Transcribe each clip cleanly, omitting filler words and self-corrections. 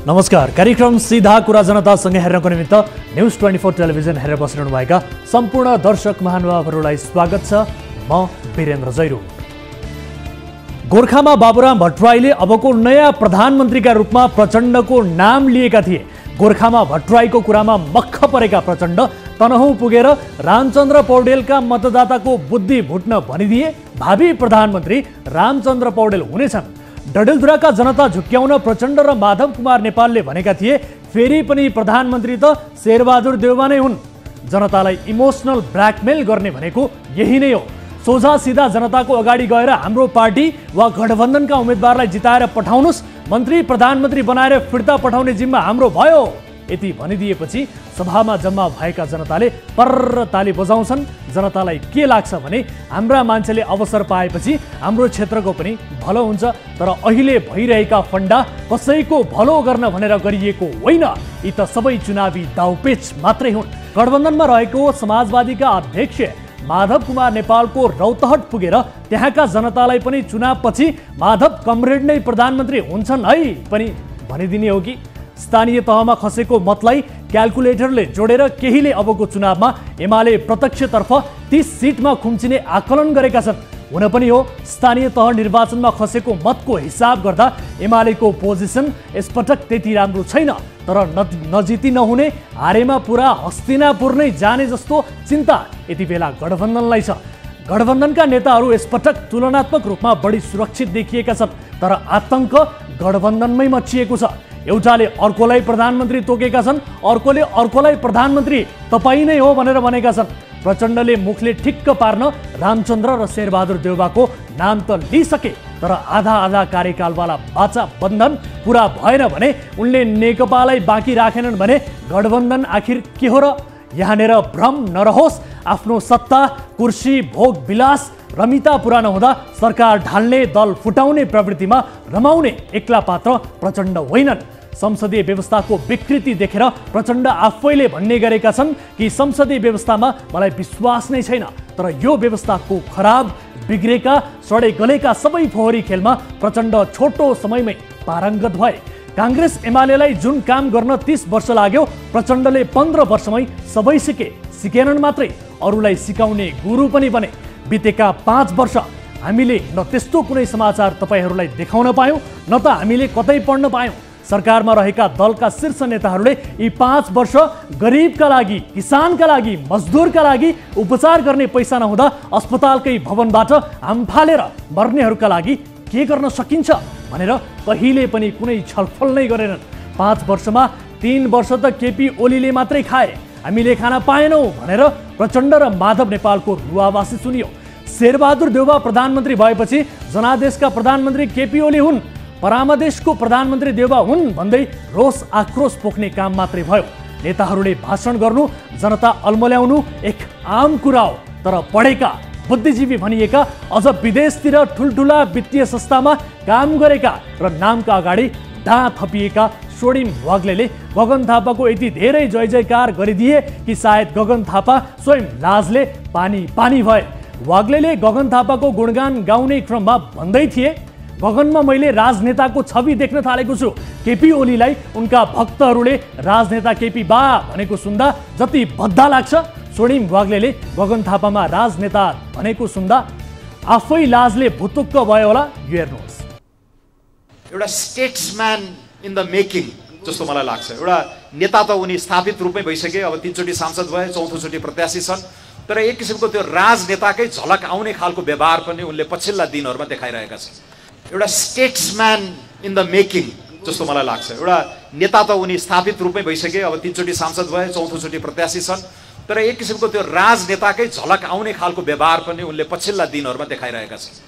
नमस्कार। कार्यक्रम सीधा कुरा जनतासँगै हेर्नको निमित्त न्युज 24 टेलिभिजन हेरेर बसिरहनु भएका सम्पूर्ण दर्शक महानुभावहरूलाई स्वागत छ। म वीरेन्द्र जैरू। गोरखामा बाबुराम भट्टराईले अबको नयाँ प्रधानमन्त्रीका रूपमा प्रचण्डको नाम लिएका थिए। गोरखामा भट्टराईको कुरामा मक्ख परेका प्रचण्ड तनहुँ पुगेर रामचन्द्र पौडेलका मतदाताको बुद्धि भुट्न भनिदिए भावी प्रधानमन्त्री रामचन्द्र पौडेल हुनेछन्। डडेलधुराका जनता झुक्क्याउन प्रचण्ड र माधव कुमार नेपालले भनेका थिए फेरि पनि प्रधानमन्त्री त शेरबहादुर देउवा नै हुन्। जनतालाई इमोसनल ब्ल्याकमेल गर्ने भनेको यही नै हो। सोझा सिधा जनताको अगाडि गएर हाम्रो पार्टी वा गठबन्धनका उम्मेदवारलाई जिताएर पठाउनुस्, मन्त्री प्रधानमन्त्री बनाएर फिर्ता पठाउने जिम्मा हाम्रो भयो यति भनिदिएपछि सभामा जम्मा भएका जनताले पर्र ताली बजाउँछन्। जनतालाई के लाग्छ भने हाम्रा मान्छेले अवसर पाएपछि हाम्रो क्षेत्रको पनि भलो हुन्छ, तर अहिले भइरहेका फन्डा कसैको भलो गर्न भनेर गरिएको होइन। यी त सबै चुनावी दाउपेच मात्रै हुन्। गठबन्धनमा रहेको समाजवादीका अध्यक्ष माधव कुमार नेपालको रौतहट पुगेर त्यहाँका जनतालाई पनि चुनावपछि माधव कमरेड नै प्रधानमन्त्री हुन्छन् है पनि भनिदिने हो कि? स्थानीय तहमा खसेको मतलाई क्याल्कुलेटरले जोडेर केहीले अबको चुनावमा एमाले प्रत्यक्षतर्फ 30 सिटमा खुम्चिने आकलन गरेका छन्। हुन पनि हो, स्थानीय तह निर्वाचनमा खसेको मतको हिसाब गर्दा एमालेको पोजिसन यसपटक त्यति राम्रो छैन। तर नजिती नहुने, हारेमा पुरा हस्तिनापुर नै जाने जस्तो चिन्ता यति बेला गठबन्धनलाई छ। गठबन्धनका नेताहरू यसपटक तुलनात्मक रूपमा बढी सुरक्षित देखिएका छन्, तर आतंक गठबन्धनमै मचिएको छ। एउटाले अर्कोलाई प्रधानमन्त्री तोकेका छन्, अर्कोले अर्कोलाई प्रधानमन्त्री तपाईँ नै हो भनेर भनेका छन्। प्रचण्डले मुखले ठिक्क पार्न रामचन्द्र र शेरबहादुर देउवाको नाम त लिइसके, तर आधा आधा कार्यकालवाला बाचा बन्धन पुरा भएन भने उनले नेकपालाई बाँकी राखेनन् भने गठबन्धन आखिर के हो र? यहाँनिर भ्रम नरहोस्, आफ्नो सत्ता, कुर्सी, भोग विलास रमिता पुरा नहुँदा सरकार ढाल्ने, दल फुटाउने प्रवृत्तिमा रमाउने एक्ला पात्र प्रचण्ड होइनन्। संसदीय व्यवस्थाको विकृति देखेर प्रचण्ड आफैले भन्ने गरेका छन् कि संसदीय व्यवस्थामा मलाई विश्वास नै छैन। तर यो व्यवस्थाको खराब, बिग्रेका, सडे गलेका सबै फोहोरी खेलमा प्रचण्ड छोटो समयमै पारङ्गत भए। काङ्ग्रेस एमालेलाई जुन काम गर्न 30 वर्ष लाग्यो, प्रचण्डले 15 वर्षमै सबै सिकेनन् मात्रै, अरूलाई सिकाउने गुरु पनि बने। बितेका 5 वर्ष हामीले न त्यस्तो कुनै समाचार तपाईहरूलाई देखाउन पायौँ, न त हामीले कतै पढ्न पायौँ। सरकारमा रहेका दलका शीर्ष नेताहरूले यी 5 वर्ष गरिबका लागि, किसानका लागि, मजदुरका लागि उपचार गर्ने पैसा नहुँदा अस्पतालकै भवनबाट हामफालेर मर्नेहरूका लागि के गर्न सकिन्छ भनेर कहिले पनि कुनै छलफल नै गरेनन्। 5 वर्षमा 3 वर्ष त केपी ओलीले मात्रै खाए, हामीले खान पाएनौँ भनेर प्रचण्ड र माधव नेपालको रुवावासी सुनियो। शेरबहादुर देउवा प्रधानमन्त्री भएपछि जनादेशका प्रधानमन्त्री केपी ओली हुन्, परामदेशको प्रधानमन्त्री देउवा हुन् भन्दै रोष आक्रोश पोख्ने काम मात्रै भयो। नेताहरूले भाषण गर्नु, जनता अल्मल्याउनु एक आम कुरा हो, तर पढेका, बुद्धिजीवी भनिएका, अझ विदेशतिर ठुल्ठुला वित्तीय संस्थामा काम गरेका र नामका अगाडि दाँ थपिएका सोडिम वाग्लेले गगन थापाको यति धेरै जय जयकार गरिदिए कि सायद गगन थापा स्वयं लाजले पानी पानी भए। वाग्लेले गगन थापाको गुणगान गाउने क्रममा भन्दै थिए, गगनमा मैले राजनेताको छवि देख्न थालेको छु। केपी ओलीलाई उनका भक्तहरूले राजनेता केपी बा भनेको सुन्दा जति बद्धा लाग्छ, सोडिम वाग्लेले गगन थापामा राजनेता भनेको सुन्दा आफै लाजले भुतुक्क भयो होला। यो हेर्नुहोस्। एउटा स्टेट्सम्यान इन द मेकिङ जस्तो मलाई लाग्छ। एउटा नेता त उनी स्थापित रूपमै भइसके, अब 3 चोटि सांसद भए, 4थो चोटि प्रत्याशी छन्, तर एक किसिमको त्यो राजनेताकै झलक आउने खालको व्यवहार पनि उनले पछिल्ला दिनहरूमा देखाइरहेका छन्। एउटा स्टेट्सम्यान इन द मेकिङ जस्तो मलाई लाग्छ। एउटा नेता त उनी स्थापित रूपमै भइसके, अब 3 चोटि सांसद भए, 4थो चोटि प्रत्याशी छन्, तर एक किसिमको त्यो राजनेताकै झलक आउने खालको व्यवहार पनि उनले पछिल्ला दिनहरूमा देखाइरहेका छन्।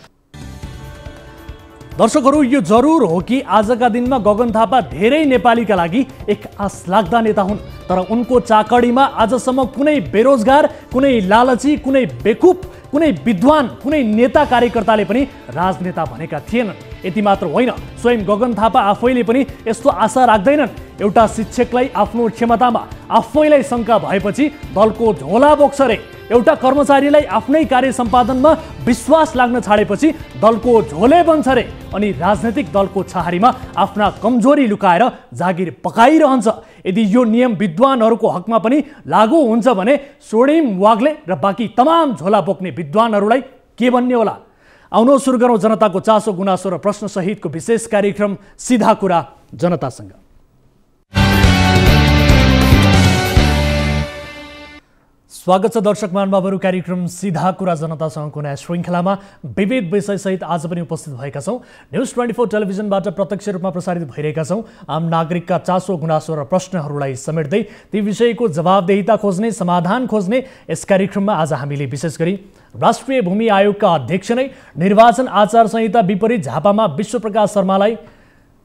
दर्शकहरू, यो जरुर हो कि आजका दिनमा गगन थापा धेरै नेपालीका लागि एक आस लाग्दा नेता हुन्, तर उनको चाकडीमा आजसम्म कुनै बेरोजगार, कुनै लालची, कुनै बेकुप, कुनै विद्वान, कुनै नेता कार्यकर्ताले पनि राजनेता भनेका थिएनन्। यति मात्र होइन, स्वयं गगन थापा आफैले पनि यस्तो आशा राख्दैनन्। एउटा शिक्षकलाई आफ्नो क्षमतामा आफैलाई शङ्का भएपछि दलको झोला बोक्छ रे, एउटा कर्मचारीलाई आफ्नै कार्य सम्पादनमा विश्वास लाग्न छाडेपछि दलको झोले बन्छ रे अनि राजनैतिक दलको छहारीमा आफ्ना कमजोरी लुकाएर जागिर पकाइरहन्छ। यदि यो नियम विद्वानहरूको हकमा पनि लागू हुन्छ भने सोडिम वाग्ले र बाँकी तमाम झोला बोक्ने विद्वानहरूलाई के भन्ने होला? आउनु सुरु गरौँ जनताको चासो गुनासो र प्रश्न सहितको विशेष कार्यक्रम सीधा कुरा जनतासँग। स्वागत छ दर्शक महानुभावहरू, कार्यक्रम सीधा कुरा जनतासँगको नयाँ श्रृङ्खलामा विविध विषयसहित आज पनि उपस्थित भएका छौँ। न्युज 24 टेलिभिजनबाट प्रत्यक्ष रूपमा प्रसारित भइरहेका छौँ। आम नागरिकका चासो गुनासो र प्रश्नहरूलाई समेट्दै ती विषयको जवाबदेहिता खोज्ने, समाधान खोज्ने यस कार्यक्रममा आज हामीले विशेष गरी राष्ट्रिय भूमि आयोगका अध्यक्ष नै निर्वाचन आचार संहिता विपरीत झापामा विश्वप्रकाश शर्मालाई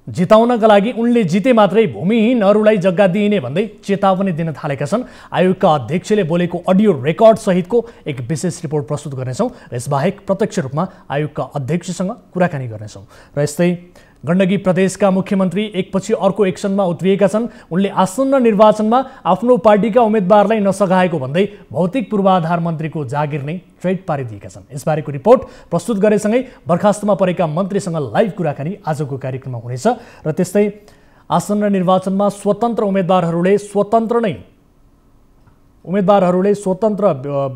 जिताउनका लागि उनले जिते मात्रै भूमिहीनहरूलाई जग्गा दिइने भन्दै चेतावनी दिन थालेका छन्। आयोगका अध्यक्षले बोलेको अडियो रेकर्ड सहितको एक विशेष रिपोर्ट प्रस्तुत गर्नेछौँ। यसबाहेक प्रत्यक्ष रूपमा आयोगका अध्यक्षसँग कुराकानी गर्नेछौँ र यस्तै गण्डकी प्रदेशका मुख्यमन्त्री एकपछि अर्को एक्सनमा उत्रिएका छन्। उनले आसन्न निर्वाचनमा आफ्नो पार्टीका उम्मेदवारलाई नसघाएको भन्दै भौतिक पूर्वाधार मन्त्रीको जागिर नै ट्रेड पारिदिएका छन्। यसबारेको रिपोर्ट प्रस्तुत गरेसँगै बर्खास्तमा परेका मन्त्रीसँग लाइभ कुराकानी आजको कार्यक्रममा हुनेछ र त्यस्तै आसन्न निर्वाचनमा स्वतन्त्र उम्मेदवारहरूले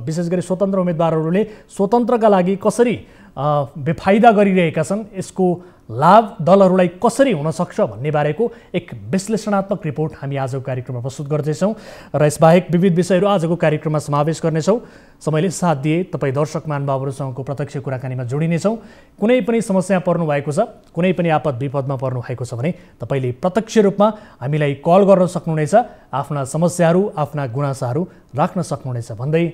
विशेष गरी स्वतन्त्र उम्मेदवारहरूले स्वतन्त्रका लागि कसरी बेफाइदा गरिरहेका छन्, यसको लाभ दलहरूलाई कसरी हुन सक्छ भन्ने बारेको एक विश्लेषणात्मक रिपोर्ट हामी आजको कार्यक्रममा प्रस्तुत गर्दैछौँ र यसबाहेक विविध विषयहरू आजको कार्यक्रममा समावेश गर्नेछौँ। समयले साथ दिए तपाईँ दर्शक महानुभावहरूसँगको प्रत्यक्ष कुराकानीमा जोडिनेछौँ। कुनै पनि समस्या पर्नु भएको छ, कुनै पनि आपद विपदमा पर्नु भएको छ भने तपाईँले प्रत्यक्ष रूपमा हामीलाई कल गर्न सक्नुहुनेछ, आफ्ना समस्याहरू आफ्ना गुनासाहरू राख्न सक्नुहुनेछ भन्दै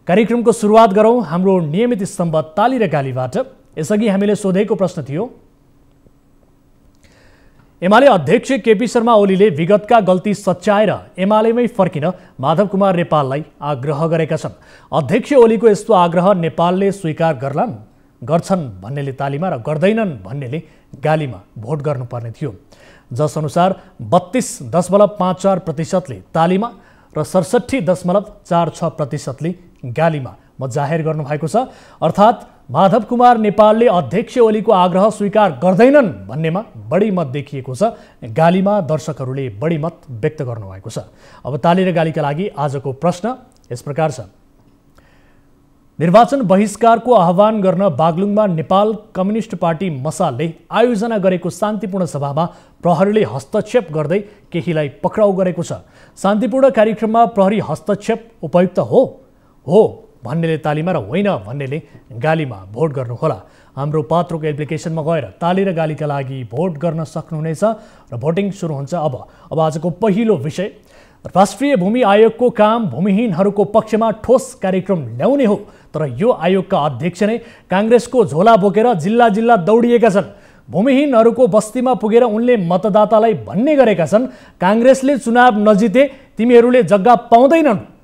कार्यक्रमको सुरुवात गरौँ हाम्रो नियमित स्तम्भ ताली र गालीबाट। यसअघि हामीले सोधेको प्रश्न थियो, एमाले अध्यक्ष केपी शर्मा ओलीले विगतका गल्ती सच्याएर एमालेमै फर्किन माधव कुमार नेपाललाई आग्रह गरेका छन्। अध्यक्ष ओलीको यस्तो आग्रह नेपालले स्वीकार गर्छन् भन्नेले तालीमा र गर्दैनन् भन्नेले गालीमा भोट गर्नुपर्ने थियो। जसअनुसार 32.54% तालीमा र 67.46% गालीमा मत जाहेर गर्नुभएको छ। अर्थात् माधव कुमार नेपालले अध्यक्ष ओलीको आग्रह स्वीकार गर्दैनन् भन्नेमा बढी मत देखिएको छ, गालीमा दर्शकहरूले बढी मत व्यक्त गर्नुभएको छ। अब ताली र गालीका लागि आजको प्रश्न यस प्रकार छ, निर्वाचन बहिष्कारको आह्वान गर्न बागलुङमा नेपाल कम्युनिस्ट पार्टी मसालले आयोजना गरेको शान्तिपूर्ण सभामा प्रहरीले हस्तक्षेप गर्दै केहीलाई पक्राउ गरेको छ। शान्तिपूर्ण कार्यक्रममा प्रहरी हस्तक्षेप उपयुक्त हो भन्नेले तालीमा र होइन भन्नेले गालीमा भोट गर्नुहोला। हाम्रो पात्रोको एप्लिकेसनमा गएर ताली र गालीका लागि भोट गर्न सक्नुहुनेछ र भोटिङ सुरु हुन्छ। अब आजको पहिलो विषय, राष्ट्रिय भूमि आयोगको काम भूमिहीनहरूको पक्षमा ठोस कार्यक्रम ल्याउने हो, तर यो आयोगका अध्यक्ष नै काङ्ग्रेसको झोला बोकेर जिल्ला जिल्ला दौडिएका छन्। भूमिहीनहरूको बस्तीमा पुगेर उनले मतदातालाई भन्ने गरेका छन्, काङ्ग्रेसले चुनाव नजिते तिमीहरूले जग्गा पाउँदैनन्,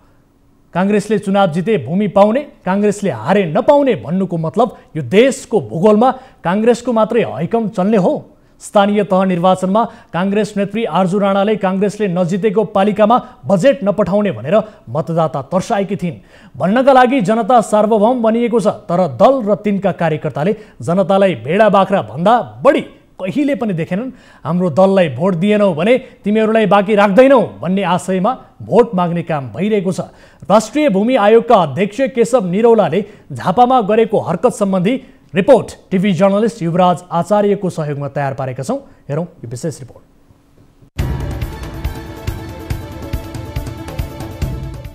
काङ्ग्रेसले चुनाव जिते भूमि पाउने, काङ्ग्रेसले हारे नपाउने भन्नुको मतलब यो देशको भूगोलमा काङ्ग्रेसको मात्रै हैकम चल्ने हो। स्थानीय तह निर्वाचनमा काङ्ग्रेस नेत्री आर्जु राणाले काङ्ग्रेसले नजितेको पालिकामा बजेट नपठाउने भनेर मतदाता तर्साएकी थिइन्। भन्नका लागि जनता सार्वभौम बनिएको छ, तर दल र तिनका कार्यकर्ताले जनतालाई भेडा बाख्रा भन्दा बढी कहिले पनि देखेनन्। हाम्रो दललाई भोट दिएनौ भने तिमीहरूलाई बाँकी राख्दैनौ भन्ने आशयमा भोट माग्ने काम भइरहेको छ। राष्ट्रिय भूमि आयोगका अध्यक्ष केशव निरौलाले झापामा गरेको हरकत सम्बन्धी रिपोर्ट टिभी जर्नलिस्ट युवराज आचार्यको सहयोगमा तयार पारेका छौँ। हेरौँ यो विशेष रिपोर्ट।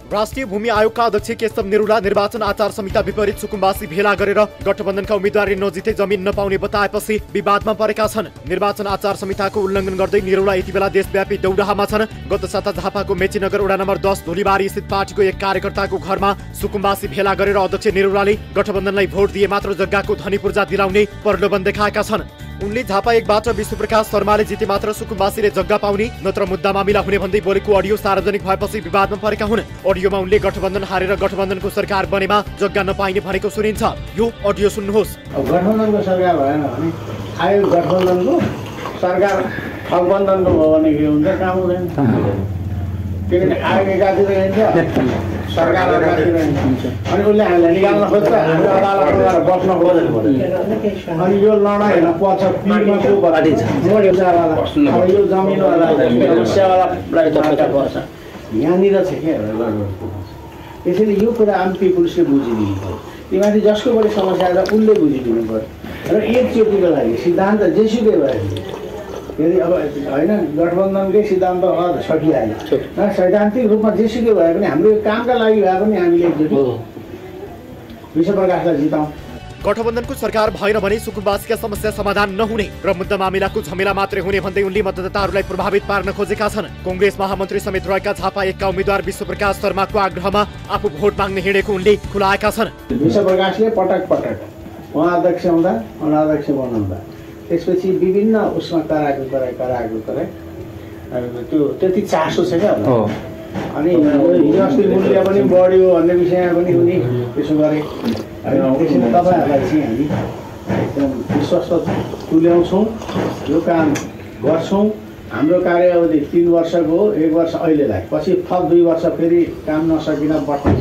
राष्ट्रिय भूमि आयोगका अध्यक्ष केशव निरौला निर्वाचन आचार संहिता विपरीत सुकुम्बासी भेला गरेर गठबन्धनका उम्मेद्वारले नजिते जमिन नपाउने बताएपछि विवादमा परेका छन्। निर्वाचन आचार संहिताको उल्लङ्घन गर्दै निरौला यति बेला देशव्यापी दौडाहामा छन्। गत साता झापाको मेचीनगर वडा नम्बर 10 धुलीबारी स्थित पार्टीको एक कार्यकर्ताको घरमा सुकुम्बासी भेला गरेर अध्यक्ष निरौलाले गठबन्धनलाई भोट दिए मात्र जग्गाको धनी पूर्जा दिलाउने प्रलोभन देखाएका छन्। उनले झापा 1बाट विश्वप्रकाश शर्माले जिते मात्र सुकुम्बासीले जग्गा पाउने नत्र मुद्दा मामिला हुने भन्दै बोलेको अडियो सार्वजनिक भएपछि विवादमा परेका हुन्। अडियोमा उनले गठबन्धन हारेर गठबन्धनको सरकार बनेमा जग्गा नपाइने भनेको सुनिन्छ। यो अडियो सुन्नुहोस्। गठबन्धनको सरकार भएन भने आयो गठबन्धनको सरकार गठबन्धनको भयो भने के हुन्छ, काम हुँदैन। किनभने आयोग एकातिर हिँड्छ सरकार एकातिर हिँड्छ अनि उसले हामीलाई निकाल्न खोज्छ हामी अदालतमा गएर बस्न खोज्छ अनि यो लडाइँमा पछि पिरमा को बराइन्छ अब यो जमिनवाला समस्यावाला पर्छ यहाँनिर चाहिँ के त्यसैले यो कुरा आम पिपुल्सले बुझिदिनु पर्यो तिमीले जसको बढी समस्या छ उसले बुझिदिनु पर्यो र एकचोटिको लागि सिद्धान्त जेसुकै भयो फेरि अब होइन गठबन्धनकै सिद्धान्त सकिहाल्यो र सैद्धान्तिक रूपमा जेसुकै भए पनि हाम्रो कामका लागि भए पनि हामीले एकचोटि विश्वप्रकाशलाई जिताउँ। गठबन्धनको सरकार भएन भने सुकुम्बासीका समस्या समाधान नहुने र मुद्दा मामिलाको झमेला मात्रै हुने भन्दै उनले मतदाताहरूलाई प्रभावित पार्न खोजेका छन्। कांग्रेस महामन्त्री समेत रहेका झापा एकका उम्मेद्वार विश्वप्रकाश शर्माको आग्रहमा आफू भोट माग्न हिँडेको उनले खुलाएका छन्। विश्वप्रकाशले पटक पटक उहाँ अध्यक्ष हुँदा अध्यक्ष बनाउँदा त्यसपछि विभिन्न उसमा कराएको त्यो त्यति चासो छ क्या अनि हिजो अस्ति मूल्य पनि बढ्यो भन्ने विषयमा पनि उनी त्यसो गरे त्यसैले तपाईँहरूलाई चाहिँ हामी एकदम विश्वस्त तुल्याउँछौँ यो काम गर्छौँ। हाम्रो कार्यावधि 3 वर्षको हो 1 वर्ष अहिलेलाई पछि थप 2 वर्ष फेरि काम नसकिन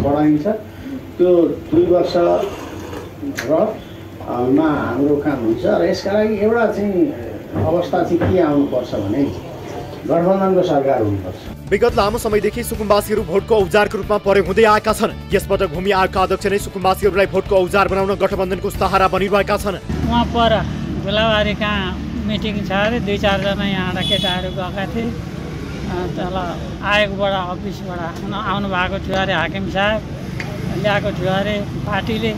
बढाइन्छ त्यो 2 वर्ष र मा हाम्रो काम हुन्छ र यसका लागि एउटा चाहिँ अवस्था चाहिँ के आउनुपर्छ भने गठबन्धनको सरकार हुनुपर्छ। विगत लामो समयदेखि सुकुम्बासीहरू भोटको औजारको रूपमा प्रयोग हुँदै आएका छन्। यसपटक भूमि आयोगका अध्यक्ष नै सुकुम्बासीहरूलाई भोटको औजार बनाउन गठबन्धनको सहारा बनिरहेका छन्। उहाँ पर बेलाबारी कहाँ मिटिङ छ अरे 2-4 जना यहाँबाट केटाहरू गएका थिए तल आयोगबाट अफिसबाट आउनु भएको थियो अरे हाकिम साहब ल्याएको थियो अरे पार्टीले।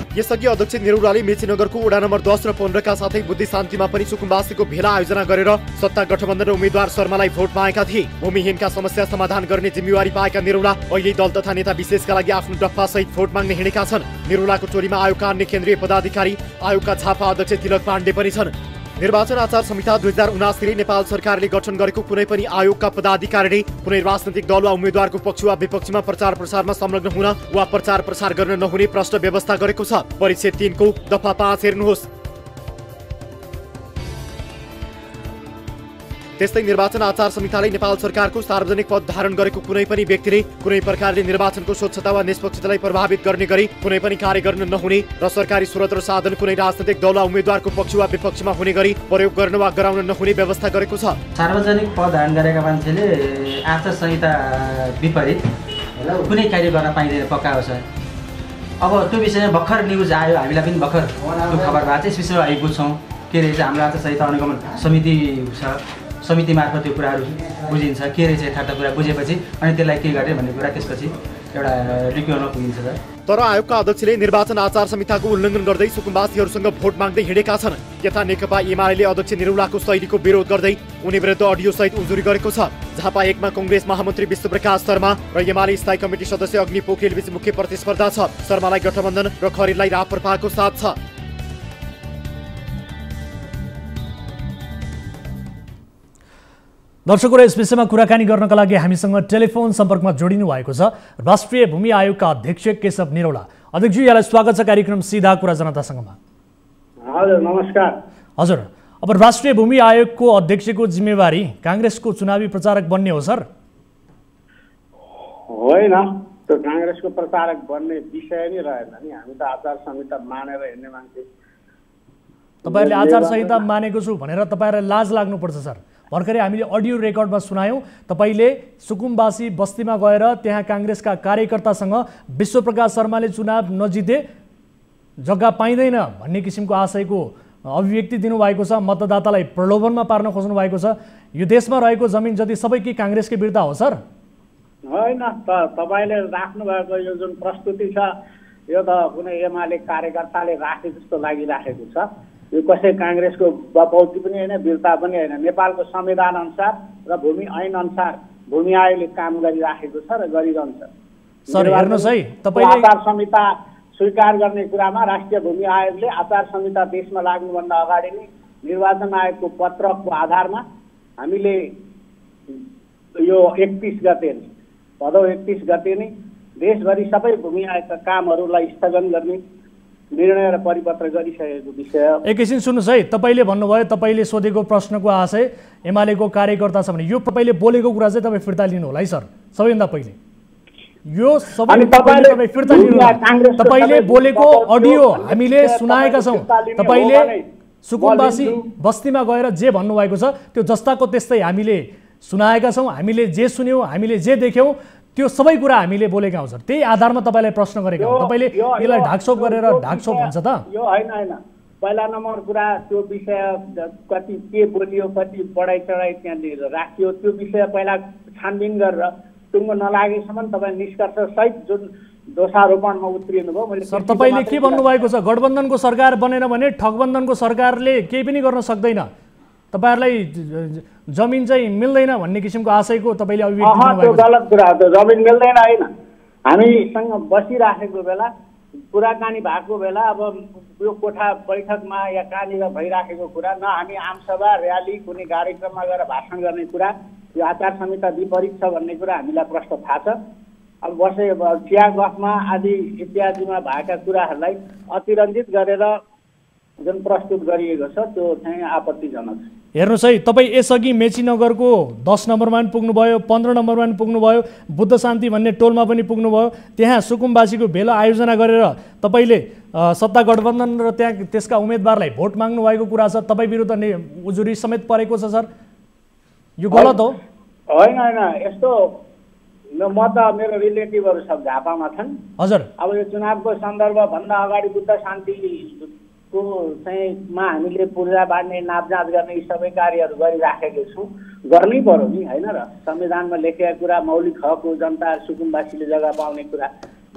यसअघि अध्यक्ष निरौलाले मेचीनगरको वडा नम्बर 10 र 15 का साथै बुद्धि शान्तिमा पनि सुकुम्बासीको भेला आयोजना गरेर सत्ता गठबन्धन र उम्मेद्वार शर्मालाई भोट मागेका थिए। भूमिहीनका समस्या समाधान गर्ने जिम्मेवारी पाएका निरौला अहिले दल तथा नेता विशेषका लागि आफ्नो डप्पा सहित भोट माग्न हिँडेका छन्। निरौलाको टोलीमा आयोगका अन्य केन्द्रीय पदाधिकारी आयोगका झापा अध्यक्ष तिलक पाण्डे पनि छन्। निर्वाचन आचार संहिता 2079ले नेपाल सरकारले गठन गरेको कुनै पनि आयोगका पदाधिकारीले कुनै राजनैतिक दल वा उम्मेद्वारको पक्ष वा विपक्षमा प्रचार प्रसारमा संलग्न हुन वा प्रचार प्रसार गर्न नहुने प्रश्न व्यवस्था गरेको छ। परिच्छेद 3 को दफा 5 हेर्नुहोस्। त्यस्तै निर्वाचन आचार संहिताले नेपाल सरकारको सार्वजनिक पद धारण गरेको कुनै पनि व्यक्तिले कुनै प्रकारले निर्वाचनको स्वच्छता वा निष्पक्षतालाई प्रभावित गर्ने गरी कुनै पनि कार्य गर्न नहुने र सरकारी स्रोत र साधन कुनै राजनैतिक दल वा उम्मेद्वारको पक्ष वा विपक्षमा हुने गरी प्रयोग गर्न वा गराउन नहुने व्यवस्था गरेको छ। सार्वजनिक पद धारण गरेका मान्छेले आचार संहिता विपरीत कुनै कार्य गर्न पाइँदैन पक्का हो सर। अब त्यो विषयमा भर्खर न्युज आयो हामीलाई पनि भर्खर त्यो खबर भएको छ। यस विषयमा हामी बुझ्छौँ के रहेछ हाम्रो आचार संहिता अनुगमन समिति छ समिति मार्फत त्यो कुराहरू बुझिन्छ के रहेछ यथार्थ कुरा बुझेपछि अनि त्यसलाई के गर्ने भन्ने कुरा त्यसपछि एउटा रिक्युरमा पुगिन्छ सर। तर आयोगका अध्यक्षले निर्वाचन आचार संहिताको उल्लङ्घन गर्दै सुकुम्बासीहरूसँग भोट माग्दै हिँडेका छन्। यता नेकपा एमाले अध्यक्ष निरौलाको शैलीको विरोध गर्दै उनी विरुद्ध अडियो सहित उजुरी गरेको छ। झापा 1 मा कांग्रेस महामन्त्री विश्वप्रकाश शर्मा र एमाले स्थायी कमिटी सदस्य अग्नि पोखरेल बीच मुख्य प्रतिस्पर्धा छ। शर्मालाई गठबन्धन र खरेललाई राप्रपाको साथ छ। दर्शकहरू यस विषयमा कुराकानी गर्नका लागि हामीसँग टेलिफोन सम्पर्कमा जोडिनु भएको छ राष्ट्रिय भूमि आयोगका अध्यक्ष केशव निरौला। अध्यक्षजी यहाँलाई स्वागत छ कार्यक्रम सीधा कुरा जनतासँगमा। हजुर नमस्कार। हजुर अब राष्ट्रिय भूमि आयोगको अध्यक्षको जिम्मेवारी कांग्रेसको चुनावी प्रचारक बन्ने हो सर? होइन त्यो कांग्रेसको प्रचारक बन्ने विषय नै रहेन नि। हामी त आचार संहिता मानेर हिँड्ने मान्छे। तपाईहरुले आचार संहिता मानेको छु भनेर तपाईहरुलाई लाज लाग्नुपर्छ सर। भर्खरै हामीले अडियो रेकर्डमा सुनायौं तपाईले सुकुम्बासी बस्तीमा गएर त्यहाँ कांग्रेसका कार्यकर्तासँग विश्वप्रकाश शर्माले चुनाव नजिते जग्गा पाइँदैन भन्ने किसिमको आशयको अभिव्यक्ति दिनुभएको छ। मतदातालाई प्रलोभनमा पार्न खोज्नु भएको छ। यो देशमा रहेको जमिन जति सबै कि कांग्रेसकै बिर्ता हो सर? होइन तपाईले राख्नु भएको यो जुन प्रस्तुति छ यो त कुनै एमाले कार्यकर्ताले राखे जस्तो लागिराखेको छ। यो कसै कांग्रेसको बपौती पनि होइन बिर्ता पनि होइन। नेपालको संविधान अनुसार र भूमि ऐन अनुसार भूमि आयोगले काम गरिराखेको छ र गरिरहन्छ। सर हेर्नुस् है तपाईले आचार संहिता स्वीकार गर्ने कुरामा राष्ट्रिय भूमि आयोगले आचार संहिता देशमा लाग्नुभन्दा अगाडि नै निर्वाचन आयोगको पत्रको आधारमा हामीले यो 31 गते नै भदौ 31 गते नै देशभरि सबै भूमि आयोगका कामहरूलाई स्थगन गर्ने निर्णय र परिपत्र गरिसकेको विषय। एकैछिन सुन्नुहोस् है, तपाईले भन्नुभयो तपाईले सोधेको प्रश्नको आशय एमालेको कार्यकर्ता छ भने यो तपाईले बोलेको कुरा चाहिँ तपाई फिर्ता लिनु होला है सर। सबैभन्दा पहिले यो सबै तपाईँ फिर्ता लिनु। तपाईँले बोलेको अडियो हामीले सुनाएका छौँ। तपाईँले सुकुम्बासी बस्तीमा गएर जे भन्नुभएको छ त्यो जस्ताको त्यस्तै हामीले सुनाएका छौँ। हामीले जे सुन्यौँ, हामीले जे देख्यौँ त्यो सबै कुरा हामीले बोलेका हौँ सर। त्यही आधारमा तपाईँलाई प्रश्न गरेका हौँ। तपाईँले यसलाई ढाकछोप गरेर ढाकछोप भन्छ त? यो होइन, पहिला नम्बर कुरा त्यो विषय कति के बोलियो, कति बढाइ चढाइ त्यहाँनिर राखियो, त्यो विषय पहिला छानबिन गरेर टुङ्गो नलागेसम्म तपाईँ निष्कर्ष सहित जुन दोषारोपणमा उत्रिनु भयो। मैले सर तपाईँले के भन्नुभएको छ, गठबन्धनको सरकार बनेन भने ठगबन्धनको सरकारले केही पनि गर्न सक्दैन, तपाईँहरूलाई जमिन चाहिँ मिल्दैन भन्ने किसिमको आशयको तपाईँले अभिव्यक्ति दिनुभएको छ। त्यो गलत कुरा हो। जमिन मिल्दैन होइन, हामीसँग बसिराखेको बेला कुराकानी भएको बेला अब यो कोठा बैठकमा या कहाँनिर भइराखेको कुरा न हामी आमसभा र्याली कुनै कार्यक्रममा गएर भाषण गर्ने कुरा, यो आचार संहिता विपरीत छ भन्ने कुरा हामीलाई प्रश्न थाहा छ। अब चिया गफमा आदि इत्यादिमा भएका कुराहरूलाई अतिरञ्जित गरेर जुन प्रस्तुत गरिएको छ त्यो चाहिँ आपत्तिजनक छ। हेर्नुहोस् है, तपाईँ यसअघि मेचीनगरको 10 नम्बरमा पनि पुग्नुभयो, 15 नम्बरमा पनि पुग्नुभयो, बुद्ध शान्ति भन्ने टोलमा पनि पुग्नुभयो। त्यहाँ सुकुम्बासीको भेला आयोजना गरेर तपाईँले सत्ता गठबन्धन र त्यहाँ त्यसका उम्मेदवारलाई भोट माग्नु भएको कुरा छ। तपाईँ विरुद्ध उजुरी समेत परेको छ सर, यो गलत हो? होइन होइन, यस्तो म त मेरो रिलेटिभहरू सब झापामा छन्। हजुर, अब यो चुनावको सन्दर्भभन्दा अगाडि बुद्ध शान्तिको चाहिँ हामीले पूर्जा बाँड्ने नापजाँच गर्ने यी सबै कार्यहरू गरिराखेको छौँ, गर्नै पर्यो नि होइन र? संविधानमा लेखेका कुरा, मौलिक हक हो जनता सुकुम्बासीले जग्गा पाउने कुरा।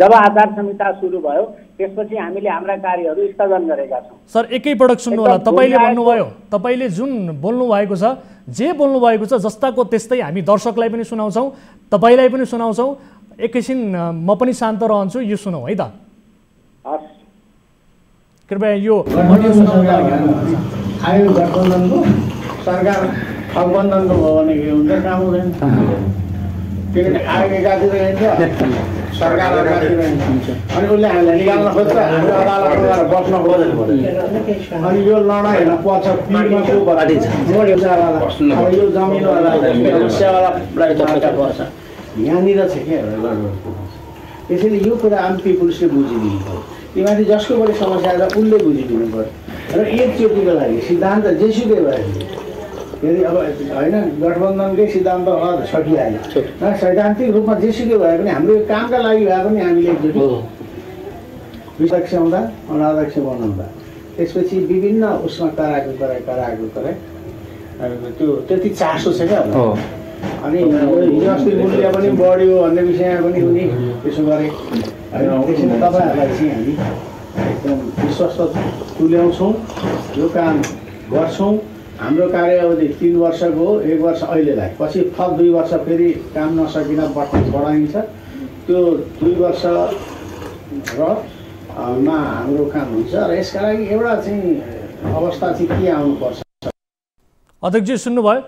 जब आचार संहिता सुरु भयो त्यसपछि हामीले हाम्रा कार्यहरू स्थगन गरेका छौँ। सर एकैपटक सुन्नु होला, तपाईँले भन्नुभयो, तपाईँले जुन बोल्नु भएको छ, जे बोल्नु भएको छ जस्ताको त्यस्तै हामी दर्शकलाई पनि सुनाउँछौँ, तपाईँलाई पनि सुनाउँछौँ। एकैछिन म पनि शान्त रहन्छु, यो सुनौ है त। हस्, कृपया यो आयो गठबन्धनको सरकार ठगबन्धनको भयो भने के हुन्छ? काम हुँदैन। किनभने आयोग एकातिर हिँड्छ, सरकार एकातिर हिँड्छ, अनि उसले हामीलाई निकाल्न खोज्छ, हामी अदालतमा गएर बस्न खोज्छ। अनि यो लडाइँ पछि पिरमा को बराइन्छ? अब यो जमिनवाला समस्यावालालाई मार्का पर्छ, यहाँनिर छ क्या। त्यसैले यो कुरा आम पिपुल्सले बुझिदिनु पर्यो। तिमीले जसको बढी समस्या छ उसले बुझिदिनु पर्यो र एकचोटिको लागि सिद्धान्त जेसुकै भयो फेरि अब होइन, गठबन्धनकै सिद्धान्त सकिहाल्यो र सैद्धान्तिक रूपमा जेसुकै भए पनि हाम्रो कामका लागि भए पनि हामीले एकचोटि अध्यक्ष हुँदा अनाध्यक्ष बनाउँदा त्यसपछि विभिन्न उसमा कराएको त्यो त्यति चासो छ क्या। अनि हिजो अस्ति मूल्य पनि बढ्यो भन्ने विषयमा पनि उनी त्यसो गरे होइन। त्यसैले तपाईँहरूलाई चाहिँ हामी एकदम विश्वस्त तुल्याउँछौँ, यो काम गर्छौँ। हाम्रो कार्यावधि 3 वर्षको, 1 वर्ष अहिलेलाई, पछि थप 2 वर्ष फेरि काम नसकिन बढाइन्छ। त्यो 2 वर्ष र मा हाम्रो काम हुन्छ र यसका लागि एउटा चाहिँ अवस्था चाहिँ के आउनुपर्छ। अध्यक्षजी सुन्नुभयो?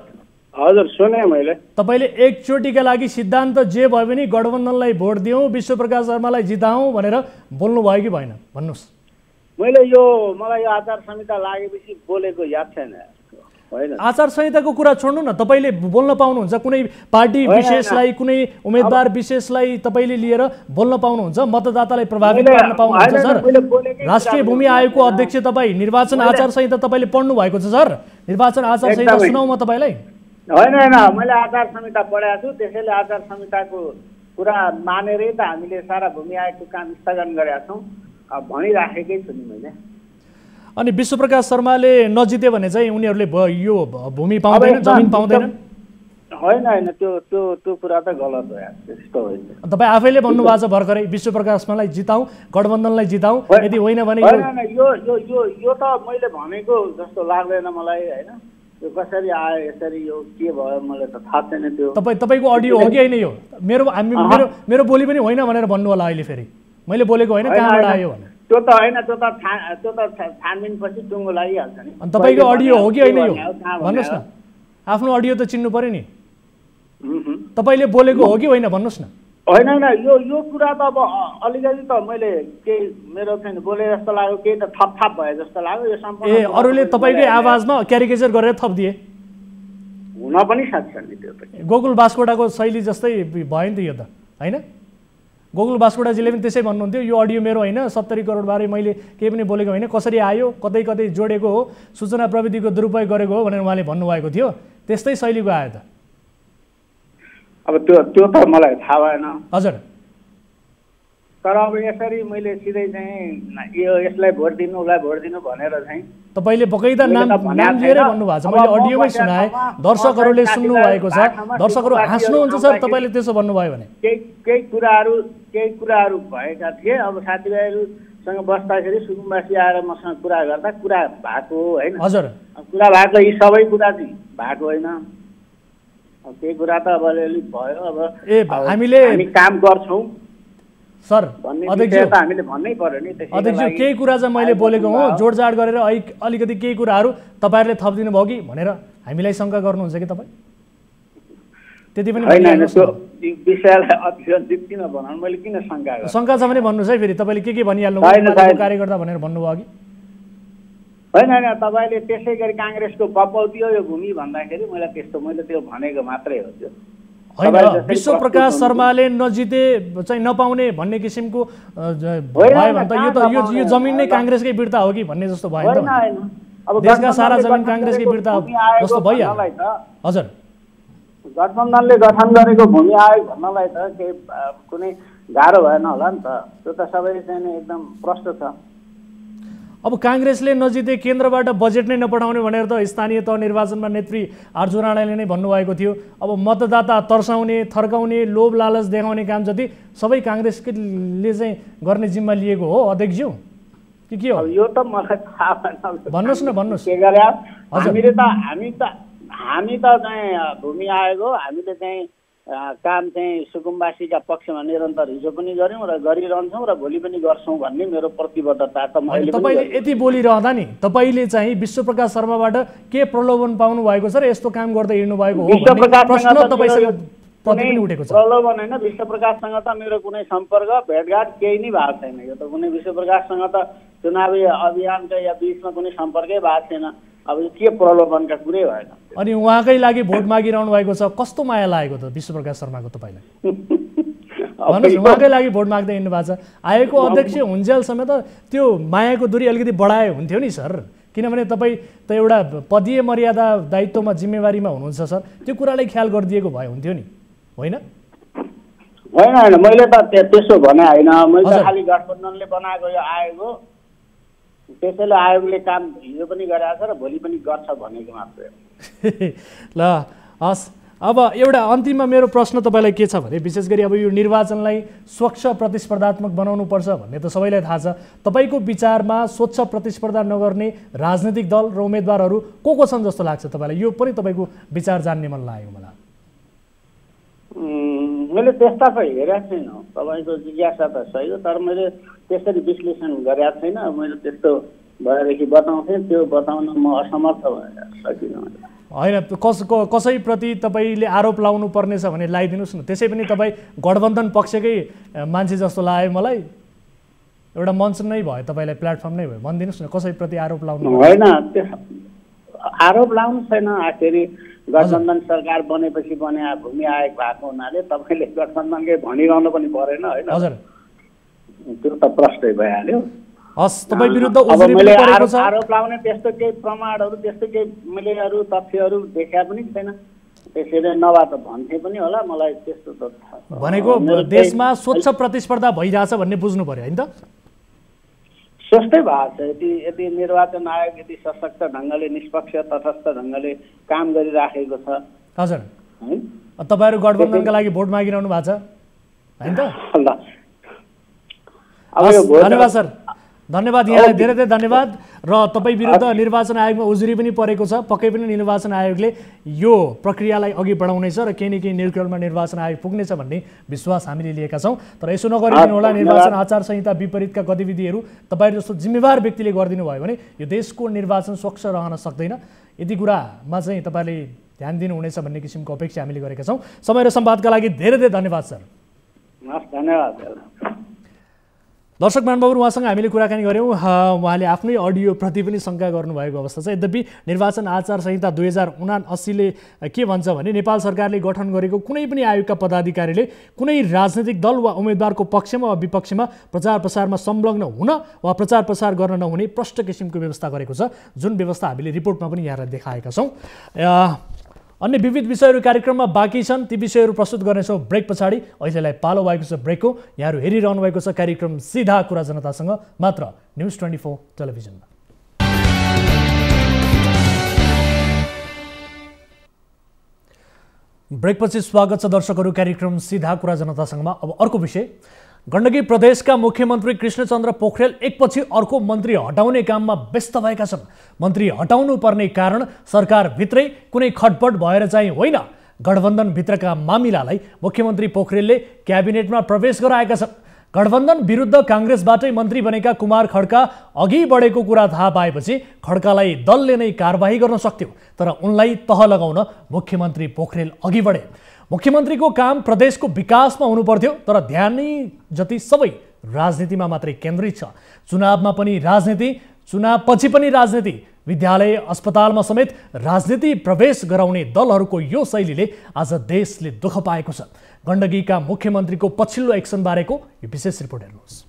हजुर सुने मैले। तपाईँले एकचोटिका लागि सिद्धान्त जे भयो भने गठबन्धनलाई भोट दियौँ, विश्वप्रकाश शर्मालाई जिताउँ भनेर बोल्नुभयो कि भएन भन्नुहोस्? मलाई यो आचार संहिता लागेपछि बोलेको याद छैन। आचार संहिताको कुरा छोड्नु न, तपाईँले बोल्न पाउनुहुन्छ, कुनै पार्टी विशेषलाई, कुनै उम्मेदवार विशेषलाई तपाईँले लिएर बोल्न पाउनुहुन्छ, मतदातालाई प्रभावित पार्न पाउनुहुन्छ सर। राष्ट्रिय भूमि आयोगको अध्यक्ष तपाईँ, निर्वाचन आचार संहिता तपाईँले पढ्नु भएको छ सर? निर्वाचन आचार संहिता सुनाऊ म तपाईँलाई? होइन होइन, मैले आचार संहिता पढाएको छु, त्यसैले आचार संहिताको कुरा मानेरै त हामीले सारा भूमि आयोगको काम स्थगन गरेका छौँ भनिराखेकै छु नि मैले। अनि विश्वप्रकाश शर्माले नजिते भने चाहिँ उनीहरूले यो भूमि पाउँदैन, जमिन पाउँदैन? होइन होइन, त्यो कुरा त गलत हो यार, त्यस्तो होइन। तपाईँ आफैले भन्नुभएको छ भर्खरै विश्वप्रकाश शर्मालाई जिताउँ, गठबन्धनलाई जिताउँ, यदि होइन भने यो त मैले भनेको जस्तो लाग्दैन मलाई होइन। यो कसरी आयो, यसरी यो के भयो मलाई त थाहा छैन। त्यो तपाईँको अडियो हो कि होइन? यो मेरो बोली पनि होइन भनेर भन्नु होला अहिले फेरि। मैले बोलेको होइन, कहाँबाट आयो भने? त्यो त होइन, त्यो त छानबिनपछि टुङ्गो लागिहाल्छ नि। अनि तपाईँको अडियो हो कि होइन यो भन्नुहोस् न? आफ्नो अडियो त चिन्नु पर्यो नि। तपाईँले बोलेको हो कि होइन भन्नुहोस् न? होइन होइन, यो कुरा त अब अलिकति त मैले केही मेरो चाहिँ बोले जस्तो लाग्यो, केही त थप भए जस्तो लाग्यो। यो सम्पूर्ण अरूले तपाईँकै आवाजमा क्यारिकेचर गरेर थप दिए? हुन पनि सक्छ नि त्यो त। गोकुल बास्कोटाको शैली जस्तै भयो नि त यो त, होइन? गोकुल बास्कोटाजीले पनि त्यसै भन्नुहुन्थ्यो, यो अडियो मेरो होइन, 70 करोड बारे मैले केही पनि बोलेको होइन, कसरी आयो, कतै कतै जोडेको हो, सूचना प्रविधिको दुरुपयोग गरेको हो भनेर उहाँले भन्नुभएको थियो। त्यस्तै शैलीको आयो त। अब त्यो त मलाई थाहा भएन। हजुर। तर अब यसरी मैले सिधै चाहिँ यसलाई भोट दिनु उसलाई भोट दिनु भनेर चाहिँ तपाईले बकैदा नाम लिएरै भन्नुभएको छ। मैले अडियोमै सुनाएँ, दर्शकहरूले सुन्नु भएको छ, दर्शकहरू हाँस्नुहुन्छ सर तपाईले त्यसो भन्नुभयो भने। केही कुराहरू भएका थिए। अब साथीभाइहरूसँग बस्दाखेरि सुकुम्बासी आएर मसँग कुरा गर्दा कुरा भएको हो, होइन? हजुर। कुरा भएको, यी सबै कुरा चाहिँ भएको होइन। त्यही कुरा त अब अलिअलि भयो। अब हामी काम गर्छौँ सर। अध्यक्ष हामीले भन्नै पर्यो नि। अध्यक्ष केही कुरा चाहिँ मैले बोलेको हो, जोडजाड गरेर अलिकति केही कुराहरू तपाईँहरूले थपिदिनु भयो कि भनेर हामीलाई शङ्का गर्नुहुन्छ कि तपाईँ? त्यति पनि विषयलाई अत्यन्त किन बनाउनु, मैले किन शङ्का छ भने भन्नुहोस् है। फेरि तपाईँले के भनिहाल्नु भयो कार्यकर्ता भनेर भन्नुभयो कि होइन? होइन, तपाईँले त्यसै गरी काङ्ग्रेसको पपौती हो यो भूमि भन्दाखेरि मैले त्यो भनेको मात्रै हो। त्यो होइन, विश्वप्रकाश शर्माले नजिते चाहिँ नपाउने भन्ने किसिमको भयो भने त यो जमिन नै काङ्ग्रेसकै बिर्ता हो कि भन्ने जस्तो भयो नि त। देशका सारा जमिन काङ्ग्रेसकै बिर्ता जस्तो भइहाल्यो। हजुर। गठबन्धनले गठन गरेको भूमि आयोग भन्नलाई त केही कुनै गाह्रो भएन होला नि त। त्यो त सबै चाहिँ एकदम प्रष्ट छ। अब काङ्ग्रेसले नजिते केन्द्रबाट बजेट नै नपठाउने भनेर त स्थानीय तह निर्वाचनमा नेत्री आर्जु राणाले नै भन्नुभएको थियो। अब मतदाता तर्साउने, थर्काउने, लोभ लालच देखाउने काम जति सबै काङ्ग्रेसले चाहिँ गर्ने जिम्मा लिएको हो अध्यक्षज्यू कि के हो? यो त मलाई थाहा भएन। भन्नुहोस् न, भन्नुहोस्। के गरे हामी त चाहिँ भूमि आयोग हो। हामीले चाहिँ काम चाहिँ सुकुम्बासीका पक्षमा निरन्तर हिजो पनि गऱ्यौँ र गरिरहन्छौँ र भोलि पनि गर्छौँ भन्ने मेरो प्रतिबद्धता त मैले। तपाईँले यति बोलिरहँदा नि तपाईँले चाहिँ विश्वप्रकाश शर्माबाट के प्रलोभन पाउनु भएको छ र यस्तो काम गर्दै हिँड्नु भएको हो भन्ने प्रश्न तपाईँसँग प्रति पनि उठेको छ। प्रलोभन होइन, विश्वप्रकाशसँग त मेरो कुनै सम्पर्क भेटघाट केही नै भएको छैन। यो त कुनै विश्वप्रकाशसँग त चुनावी अभियानका या बिचमा कुनै सम्पर्कै भएको छैन। अब के प्रलोभनका कुरै भएन। अनि उहाँकै लागि भोट मागिरहनु भएको छ, कस्तो माया लागेको त विश्वप्रकाश शर्माको तपाईँलाई? भन्नुहोस्, उहाँकै लागि भोट माग्दै हिँड्नु भएको छ। आएको अध्यक्ष हुन्जेलसम्म त त्यो मायाको दूरी अलिकति बढाए हुन्थ्यो नि सर, किनभने तपाईँ त एउटा पदीय मर्यादा दायित्वमा जिम्मेवारीमा हुनुहुन्छ सर, त्यो कुरालाई ख्याल गरिदिएको भए हुन्थ्यो नि, होइन? होइन, मैले त त्यसो भने होइन। मैले खालि गठबन्धनले बनाएको यो आयोग हो, त्यसैले आयोगले काम हिजो पनि गरेको छ र भोलि पनि गर्छ भनेको मात्रै। ल हस्, अब एउटा अन्तिममा मेरो प्रश्न तपाईँलाई के छ भने विशेष गरी अब यो निर्वाचनलाई स्वच्छ प्रतिस्पर्धात्मक बनाउनुपर्छ भन्ने त सबैलाई थाहा छ। तपाईँको विचारमा स्वच्छ प्रतिस्पर्धा नगर्ने राजनैतिक दल र उम्मेदवारहरू को छन् जस्तो लाग्छ तपाईँलाई? यो पनि तपाईँको विचार जान्ने मन लाग्यो मलाई। मैले त्यस्ता त हेरेको छैन। तपाईँको जिज्ञासा त सही हो, तर मैले त्यसरी विश्लेषण गरेको छैन। मैले त्यस्तो भएदेखि बताउँथेँ, त्यो बताउन म असमर्थ सकिनँ। होइन, कसैप्रति तपाईँले आरोप लाउनु पर्नेछ भने लगाइदिनुहोस् न। त्यसै पनि तपाईँ गठबन्धन पक्षकै मान्छे जस्तो लाग्यो मलाई। एउटा मञ्च नै भयो, तपाईँलाई प्लेटफर्म नै भयो, भनिदिनुहोस् न कसैप्रति आरोप लाउनु? होइन, आरोप लाउनु छैन। आखिरी गठबन्धन सरकार बनेपछि बने भूमि आयोग भएको हुनाले तपाईँले गठबन्धनकै भनिरहनु पनि परेन, होइन? हजुर, त्यो त प्रष्टै भइहाल्यो। हस्, तपाईँ विरुद्ध आरोप लाउने त्यस्तो केही प्रमाणहरू, त्यस्तो केही मैले तथ्यहरू देखा पनि छैन। त्यसैले नभए त भन्थे पनि होला, मलाई त्यस्तो त भनेको देशमा स्वच्छ प्रतिस्पर्धा भइरहेछ भन्ने बुझ्नु पर्यो, होइन त? स्वस्थै भएको छ। यति निर्वाचन आयोग यति सशक्त ढङ्गले, निष्पक्ष तटस्थ ढङ्गले काम गरिराखेको छ। हजुर, तपाईँहरू गठबन्धनका लागि भोट मागिरहनु भएको छ, होइन त? धन्यवाद सर, धन्यवाद यहाँलाई, धेरै धेरै धन्यवाद। र तपाईँ विरुद्ध निर्वाचन आयोगमा उजुरी पनि परेको छ। पक्कै पनि निर्वाचन आयोगले यो प्रक्रियालाई अघि बढाउनेछ र केही न केही निर्णयमा निर्वाचन आयोग पुग्नेछ भन्ने विश्वास हामीले लिएका छौँ। तर यसो नगरिदिनु होला, निर्वाचन आचार संहिता विपरीतका गतिविधिहरू तपाईँहरू जस्तो जिम्मेवार व्यक्तिले गरिदिनु भयो भने यो देशको निर्वाचन स्वच्छ रहन सक्दैन। यति कुरामा चाहिँ तपाईँले ध्यान दिनुहुनेछ भन्ने किसिमको अपेक्षा हामीले गरेका छौँ। समय र संवादका लागि धेरै धेरै धन्यवाद सर। धन्यवाद। दर्शक महानुभावहरू, उहाँसँग हामीले कुराकानी गऱ्यौँ। उहाँले आफ्नै अडियो प्रति पनि शङ्का गर्नुभएको अवस्था छ। यद्यपि निर्वाचन आचार संहिता 2079ले के भन्छ भने नेपाल सरकारले गठन गरेको कुनै पनि आयोगका पदाधिकारीले कुनै राजनैतिक दल वा उम्मेदवारको पक्षमा वा विपक्षमा प्रचार प्रसारमा संलग्न हुन वा प्रचार प्रसार गर्न नहुने प्रष्ट किसिमको व्यवस्था गरेको छ, जुन व्यवस्था हामीले रिपोर्टमा पनि यहाँलाई देखाएका छौँ। अन्य विविध विषयहरू कार्यक्रममा बाँकी छन्, ती विषयहरू प्रस्तुत गर्नेछौँ ब्रेक पछाडि। अहिलेलाई पालो भएको छ ब्रेकको। यहाँहरू हेरिरहनु भएको छ कार्यक्रम सीधा कुरा जनतासँग, मात्र न्युज 24 टेलिभिजनमा। ब्रेकपछि स्वागत छ दर्शकहरू कार्यक्रम सीधा कुरा जनतासँगमा। अब अर्को विषय, गण्डकी प्रदेशका मुख्यमन्त्री कृष्णचन्द्र पोखरेल एकपछि अर्को मन्त्री हटाउने काममा व्यस्त भएका छन्। मन्त्री हटाउनु पर्ने कारण सरकारभित्रै कुनै खटपट भएर चाहिँ होइन, गठबन्धनभित्रका मामिलालाई मुख्यमन्त्री पोखरेलले क्याबिनेटमा प्रवेश गराएका छन्। गठबन्धन विरुद्ध काङ्ग्रेसबाटै मन्त्री बनेका कुमार खड्का अघि बढेको कुरा थाहा पाएपछि खड्कालाई दलले नै कारबाही गर्न सक्थ्यो, तर उनलाई तह लगाउन मुख्यमन्त्री पोखरेल अघि बढे। मुख्यमन्त्रीको काम प्रदेशको विकासमा हुनुपर्थ्यो, तर ध्यान नै जति सबै राजनीतिमा मात्रै केन्द्रित छ। चुनावमा पनि राजनीति, चुनावपछि पनि राजनीति, विद्यालय अस्पतालमा समेत राजनीति प्रवेश गराउने दलहरूको यो शैलीले आज देशले दुःख पाएको छ। गण्डकीका मुख्यमन्त्रीको पछिल्लो एक्सन बारेको यो विशेष रिपोर्ट हेर्नुहोस्।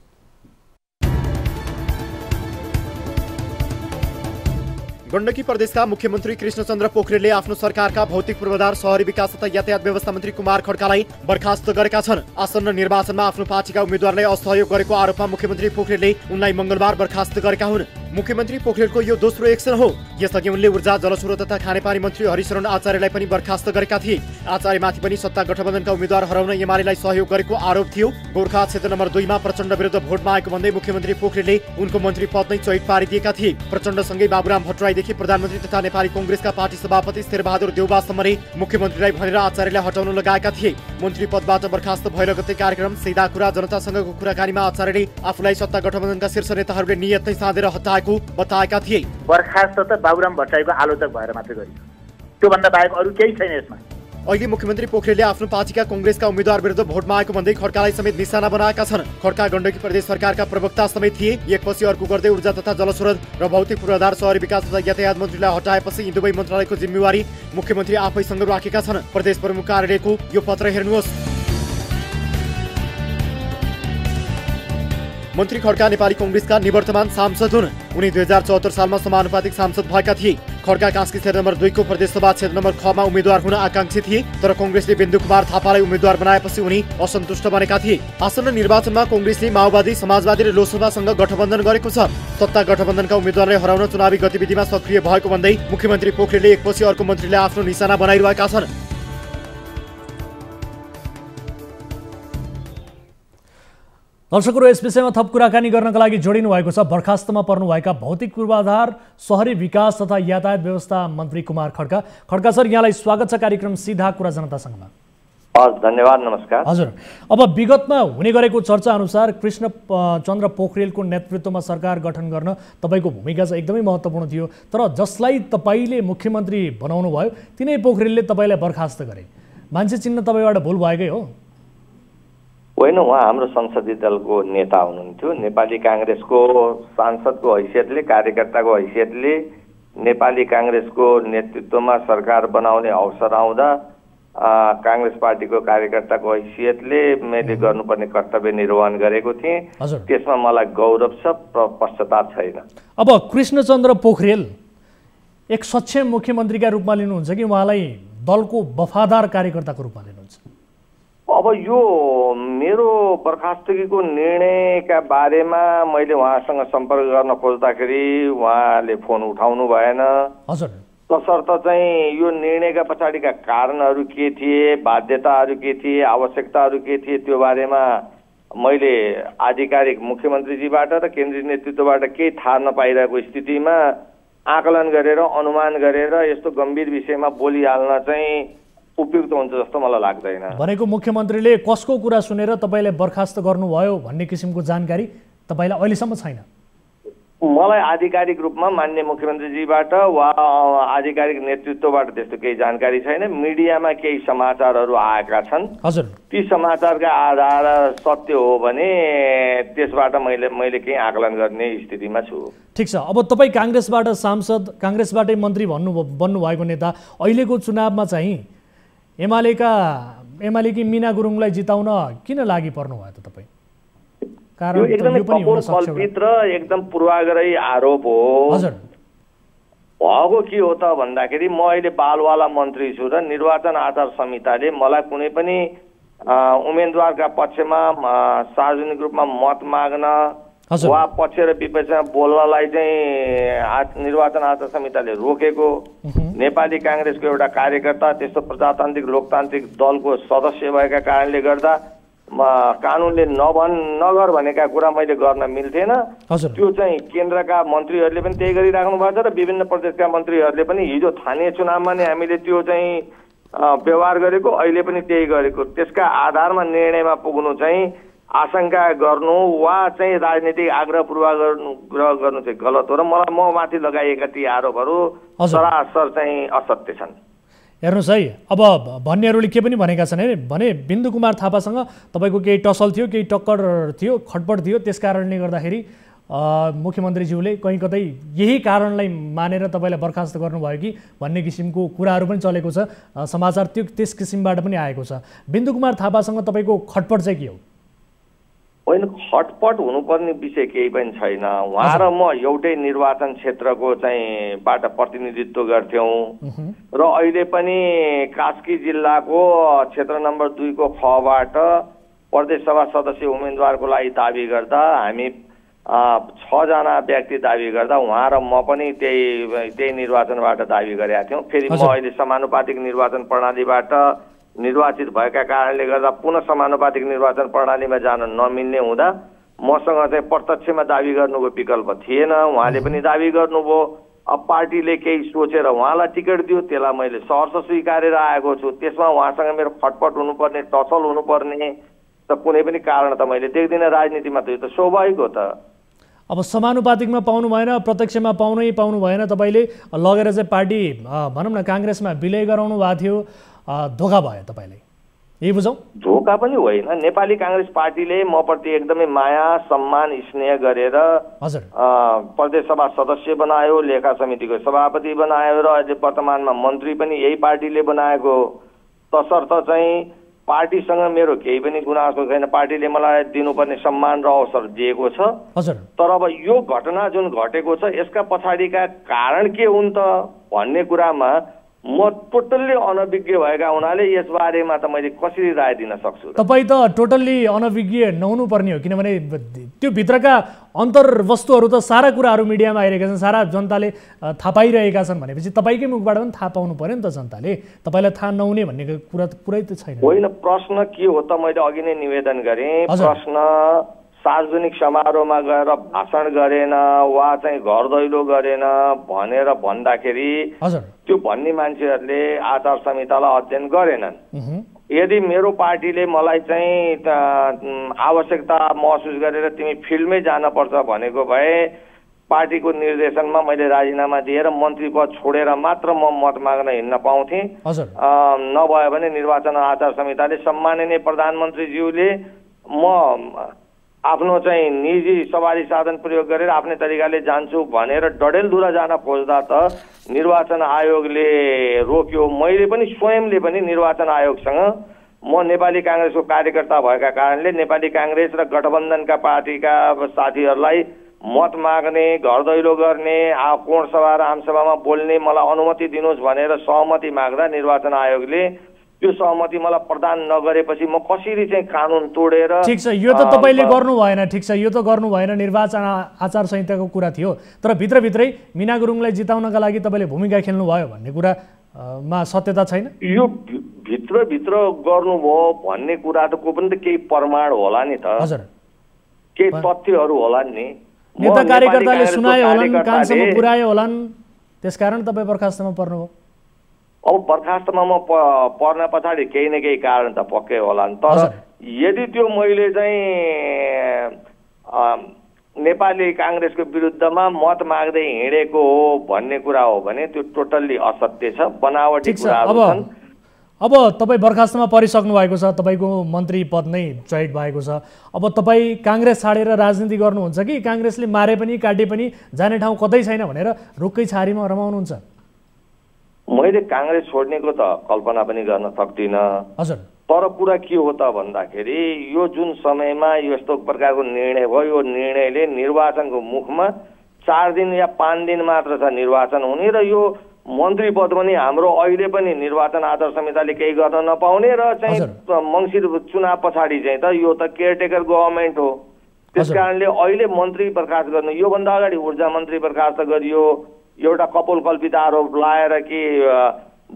गण्डकी प्रदेशका मुख्यमन्त्री कृष्णचन्द्र पोखरेलले आफ्नो सरकारका भौतिक पूर्वाधार, शहरी विकास तथा यातायात व्यवस्था मन्त्री कुमार खड्कालाई बर्खास्त गरेका छन्। आसन्न निर्वाचनमा आफ्नो पार्टीका उम्मेद्वारलाई असहयोग गरेको आरोपमा मुख्यमन्त्री पोखरेलले उनलाई मंगलबार बर्खास्त गरेका हुन्। मुख्यमन्त्री पोखरेलको यो दोस्रो एक्सन हो। यसअघि उनले ऊर्जा, जलस्रोत तथा खानेपानी मन्त्री हरिशरण आचार्यलाई पनि बर्खास्त गरेका थिए। आचार्यमाथि पनि सत्ता गठबन्धनका उम्मेद्वार हराउन एमालेलाई सहयोग गरेको आरोप थियो। गोर्खा क्षेत्र नम्बर 2 मा प्रचण्ड विरुद्ध भोट मागेको भन्दै मुख्यमन्त्री पोखरेलले उनको मन्त्री पद नै चोइट पारिदिएका थिए। प्रचण्डसँगै बाबुराम भट्टराईदेखि प्रधानमन्त्री तथा नेपाली कांग्रेसका पार्टी सभापति शेरबहादुर देउबासम्मले मुख्यमन्त्रीलाई भनेर आचार्यलाई हटाउन लगाएका थिए। मन्त्री पदबाट बर्खास्त भएर गते कार्यक्रम सीधा कुरा जनतासँगको कुराकानीमा आचार्यले आफूलाई सत्ता गठबन्धनका शीर्ष नेताहरूले नियत नै साधेर हटाएको बताएका थिए। बर्खास्त त बाबुराम भट्टराईको आलोचक भएर मात्रै गरियो, त्योभन्दा बाहेक अरू केही छैन यसमा। अहिले मुख्यमन्त्री पोखरेलले आफ्नो पार्टीका कांग्रेसका उम्मेद्वार विरुद्ध भोट मागेको भन्दै खड्कालाई समेत निशाना बनाएका छन्। खड्का गण्डकी प्रदेश सरकारका प्रवक्ता समेत थिए। एकपछि अर्को गर्दै ऊर्जा तथा जलस्रोत र भौतिक पूर्वाधार, शहरी विकास तथा यातायात मन्त्रीलाई हटाएपछि यी दुवै मन्त्रालयको जिम्मेवारी मुख्यमन्त्री आफैसँग राखेका छन्। प्रदेश प्रमुख कार्यालयको यो पत्र हेर्नुहोस्। मन्त्री खड्का नेपाली कांग्रेसका निवर्तमान सांसद हुन्। उनी 2074 सालमा समानुपातिक सांसद भएका थिए। खड्का कास्की क्षेत्र नम्बर 2 को प्रदेशसभा क्षेत्र नम्बर 6 मा उम्मेद्वार हुन आकांक्षी थिए, तर कांग्रेसले बिन्दु कुमार थापालाई उम्मेद्वार बनाएपछि उनी असन्तुष्ट बनेका थिए। आसन्न निर्वाचनमा कांग्रेसले माओवादी, समाजवादी र लोकसभासँग गठबन्धन गरेको छ। सत्ता गठबन्धनका उम्मेद्वारलाई हराउन चुनावी गतिविधिमा सक्रिय भएको भन्दै मुख्यमन्त्री पोखरेलले एकपछि अर्को मन्त्रीले आफ्नो निशाना बनाइरहेका छन्। दर्शकहरू, यस विषयमा थप कुराकानी गर्नका लागि जोडिनु भएको छ बर्खास्तमा पर्नुभएका भौतिक पूर्वाधार, शहरी विकास तथा यातायात व्यवस्था मन्त्री कुमार खड्का। खड्का सर, यहाँलाई स्वागत छ कार्यक्रम सीधा कुरा जनतासँगमा। धन्यवाद, नमस्कार। हजुर, अब विगतमा हुने गरेको चर्चा अनुसार कृष्णचन्द्र पोखरेलको नेतृत्वमा सरकार गठन गर्न तपाईँको भूमिका चाहिँ एकदमै महत्त्वपूर्ण थियो, तर जसलाई तपाईँले मुख्यमन्त्री बनाउनु भयो तिनै पोखरेलले तपाईँलाई बर्खास्त गरे। मान्छे चिन्न तपाईँबाट भुल भएकै हो? होइन, उहाँ हाम्रो संसदीय दलको नेता हुनुहुन्थ्यो। नेपाली कांग्रेसको सांसदको हैसियतले, कार्यकर्ताको हैसियतले नेपाली कांग्रेसको नेतृत्वमा सरकार बनाउने अवसर आउँदा कांग्रेस पार्टीको कार्यकर्ताको हैसियतले मैले गर्नुपर्ने कर्तव्य निर्वहन गरेको थिएँ। त्यसमा मलाई गौरव छ, पश्चाताप छैन। अब कृष्णचन्द्र पोखरेल एक सक्षम मुख्यमन्त्रीका रूपमा लिनुहुन्छ कि उहाँलाई दलको वफादार कार्यकर्ताको रूपमा लिनुहुन्छ? अब यो मेरो बर्खास्तगीको निर्णयका बारेमा मैले उहाँसँग सम्पर्क गर्न खोज्दाखेरि उहाँले फोन उठाउनु भएन। हजुर, तसर्थ चाहिँ यो निर्णयका पछाडिका कारणहरू के थिए, बाध्यताहरू के थिए, आवश्यकताहरू के थिए, त्यो बारेमा मैले आधिकारिक मुख्यमन्त्रीजीबाट र केन्द्रीय नेतृत्वबाट केही थाहा नपाइरहेको स्थितिमा आकलन गरेर, अनुमान गरेर यस्तो गम्भीर विषयमा बोलिहाल्न चाहिँ उपयुक्त हुन्छ जस्तो मलाई लाग्दैन। भनेको मुख्यमन्त्रीले कसको कुरा सुनेर तपाईँलाई बर्खास्त गर्नुभयो भन्ने किसिमको जानकारी तपाईँलाई अहिलेसम्म छैन? मलाई आधिकारिक रूपमा माननीय मुख्यमन्त्रीजीबाट वा आधिकारिक नेतृत्वबाट त्यस्तो केही जानकारी छैन। मिडियामा केही समाचारहरू आएका छन्। हजुर, ती समाचारका आधार सत्य हो भने त्यसबाट मैले केही आकलन गर्ने स्थितिमा छु। ठिक छ। अब तपाईँ काङ्ग्रेसबाट सांसद, काङ्ग्रेसबाटै मन्त्री बन्नुभएको नेता, अहिलेको चुनावमा चाहिँ एमालेकी मीना गुरुङलाई जिताउन किन लागि पर्नु भयो त तपाईँ? यो एकदमै कल्पित र एकदम पूर्वाग्रही आरोप हो। हजुर, भएको के हो त भन्दाखेरि म अहिले बालवाला मन्त्री छु र निर्वाचन आचार संहिताले मलाई कुनै पनि उम्मेदवारका पक्षमा सार्वजनिक रूपमा मत माग्न वा पक्ष र विपक्षमा बोल्नलाई चाहिँ निर्वाचन आचार संहिताले रोकेको। नेपाली काङ्ग्रेसको एउटा कार्यकर्ता त्यस्तो प्रजातान्त्रिक लोकतान्त्रिक दलको सदस्य भएका कारणले गर्दा कानुनले नगर भनेका कुरा मैले गर्न मिल्थेन। त्यो चाहिँ केन्द्रका मन्त्रीहरूले पनि त्यही गरिराख्नु भएको छ र विभिन्न प्रदेशका मन्त्रीहरूले पनि हिजो स्थानीय चुनावमा नै हामीले त्यो चाहिँ व्यवहार गरेको, अहिले पनि त्यही गरेको। त्यसका आधारमा निर्णयमा पुग्नु चाहिँ आशंका गर्नु वा चाहिँ राजनीतिक आग्रह पूर्वाग्रह गर्नु चाहिँ गलत हो र मलाई म माथि लगाइएका ती आरोपहरू सरासर चाहिँ असत्य छन्। हेर्नुहोस् है, अब भन्नेहरूले के पनि भनेका छन् भने बिन्दु कुमार थापासँग तपाईँको केही टसल थियो, केही टक्कर थियो, खटपट थियो, त्यस कारणले गर्दाखेरि मुख्यमन्त्रीज्यूले कहीँ कतै यही कारणलाई मानेर तपाईँलाई बर्खास्त गर्नुभयो कि भन्ने किसिमको कुराहरू पनि चलेको छ, समाचार त्यस किसिमबाट पनि आएको छ। बिन्दु कुमार थापासँग तपाईँको खटपट चाहिँ के हो? होइन, खटपट हुनुपर्ने विषय केही पनि छैन। उहाँ र म एउटै निर्वाचन क्षेत्रको चाहिँ बाट प्रतिनिधित्व गर्थ्यौँ र अहिले पनि कास्की जिल्लाको क्षेत्र नम्बर 2 को खबाट प्रदेश सभा सदस्य उम्मेदवारको लागि दाबी गर्दा हामी 6 जना व्यक्ति दाबी गर्दा उहाँ र म पनि त्यही निर्वाचनबाट दाबी गरेका थियौँ। फेरि म अहिले समानुपातिक निर्वाचन प्रणालीबाट निर्वाचित भएका कारणले गर्दा पुनः समानुपातिक निर्वाचन प्रणालीमा जान नमिल्ने हुँदा मसँग चाहिँ प्रत्यक्षमा दाबी गर्नुको विकल्प थिएन। उहाँले पनि दाबी गर्नुभयो। अब पार्टीले केही सोचेर उहाँलाई टिकट दियो, त्यसलाई मैले सहर्ष स्वीकारेर आएको छु। त्यसमा उहाँसँग मेरो खटपट हुनुपर्ने, टसल हुनुपर्ने त कुनै पनि कारण त मैले देख्दिनँ राजनीतिमा। त यो त स्वाभाविक हो त। अब समानुपातिकमा पाउनु भएन, प्रत्यक्षमा पाउनु भएन, तपाईँले लगेर चाहिँ पार्टी भनौँ न काङ्ग्रेसमा विलय गराउनु भएको थियो, धोका भयो तपाईँलाई, यही बुझौँ? धोका पनि होइन। नेपाली काङ्ग्रेस पार्टीले म प्रति एकदमै माया सम्मान स्नेह गरेर प्रदेश सभा सदस्य बनायो, लेखा समितिको सभापति बनायो र अहिले वर्तमानमा मन्त्री पनि यही पार्टीले बनाएको। तसर्थ चाहिँ पार्टीसँग मेरो केही पनि गुनासो छैन। पार्टीले मलाई दिनुपर्ने सम्मान र अवसर दिएको छ। तर अब यो घटना जुन घटेको छ यसका पछाडिका कारण के हुन् त भन्ने कुरामा म टोटल्ली अनभिज्ञ भएका हुनाले यसबारेमा त मैले कसरी राय दिन सक्छु? तपाईँ त टोटल्ली अनभिज्ञ नहुनु पर्ने हो, किनभने त्यो भित्रका अन्तर्वस्तुहरू त सारा कुराहरू मिडियामा आइरहेका छन्, सारा जनताले थाहा पाइरहेका छन् भनेपछि तपाईँकै मुखबाट पनि थाहा पाउनु पर्यो नि त जनताले। तपाईँलाई थाहा नहुने भन्ने कुरा पुरै त छैन। होइन, प्रश्न के हो त मैले अघि नै निवेदन गरेँ। प्रश्न सार्वजनिक समारोहमा गएर भाषण गरेन वा चाहिँ घर दैलो गरेन भनेर भन्दाखेरि त्यो भन्ने मान्छेहरूले आचार संहितालाई अध्ययन गरेनन्। यदि मेरो पार्टीले मलाई चाहिँ आवश्यकता महसुस गरेर तिमी फिल्डमै जानुपर्छ भनेको भए पार्टीको निर्देशनमा मैले राजीनामा दिएर मन्त्री पद छोडेर मात्र म मत माग्न हिँड्न पाउँथेँ। नभए भने निर्वाचन आचार संहिताले सम्माननीय प्रधानमन्त्रीज्यूले म आफ्नो चाहिँ निजी सवारी साधन प्रयोग गरेर आफ्नै तरिकाले जान्छु भनेर डडेलधुरा जान खोज्दा त निर्वाचन आयोगले रोक्यो। मैले पनि स्वयंले पनि निर्वाचन आयोगसँग म नेपाली काङ्ग्रेसको कार्यकर्ता भएका कारणले नेपाली काङ्ग्रेस र गठबन्धनका पार्टीका साथीहरूलाई मत माग्ने, घर दैलो गर्ने, कोण सभा र आमसभामा बोल्ने मलाई अनुमति दिनुहोस् भनेर सहमति माग्दा निर्वाचन आयोगले त्यो सहमति मलाई प्रदान नगरेपछि म कसरी चाहिँ कानुन तोडेर? ठिक छ, यो त तपाईँले गर्नु भएन। ठिक छ, यो त गर्नु भएन, निर्वाचन आचार संहिताको कुरा थियो। तर भित्रभित्रै मीना गुरुङलाई जिताउनका लागि तपाईँले भूमिका खेल्नुभयो भन्ने कुरामा सत्यता छैन? यो भित्रभित्र गर्नुभयो भन्ने कुरा त को पनि त केही प्रमाण होला नि त, केही तथ्यहरू होला नि। नेता कार्यकर्ताले सुनायो होलान्, कानसम्म पुर्यायो होलान्, त्यसकारण तपाईँ बर्खास्तमा पर्नुभयो। अब बर्खास्तमा म पर्न पछाडि केही न केही कारण त पक्कै होला नि। तर यदि त्यो मैले चाहिँ नेपाली काङ्ग्रेसको विरुद्धमा मत माग्दै हिँडेको हो भन्ने कुरा हो भने त्यो टोटल्ली असत्य छ, बनावटी कुराहरू छन्। अब तपाईँ बर्खास्तमा परिसक्नु भएको छ, तपाईँको मन्त्री पद नै चयन भएको छ। अब तपाईँ काङ्ग्रेस छाडेर राजनीति गर्नुहुन्छ कि काङ्ग्रेसले मारे पनि काटे पनि जाने ठाउँ कतै छैन भनेर रुखकै छारीमा रमाउनुहुन्छ? मैले काङ्ग्रेस छोड्नेको त कल्पना पनि गर्न सक्दिनँ। हजुर, तर कुरा के हो त भन्दाखेरि यो जुन समयमा यस्तो प्रकारको निर्णय भयो, यो निर्णयले निर्वाचनको मुखमा 4 दिन या 5 दिन मात्र छ निर्वाचन हुने, र यो मन्त्री पद पनि हाम्रो अहिले पनि निर्वाचन आचार संहिताले केही गर्न नपाउने, र चाहिँ मङ्सिर चुनाव पछाडि चाहिँ त यो त केयरटेकर गभर्मेन्ट हो। त्यस कारणले अहिले मन्त्री बर्खास्त गर्नु, योभन्दा अगाडि ऊर्जा मन्त्री बर्खास्त गरियो, एउटा कपोल कल्पित आरोप लाएर कि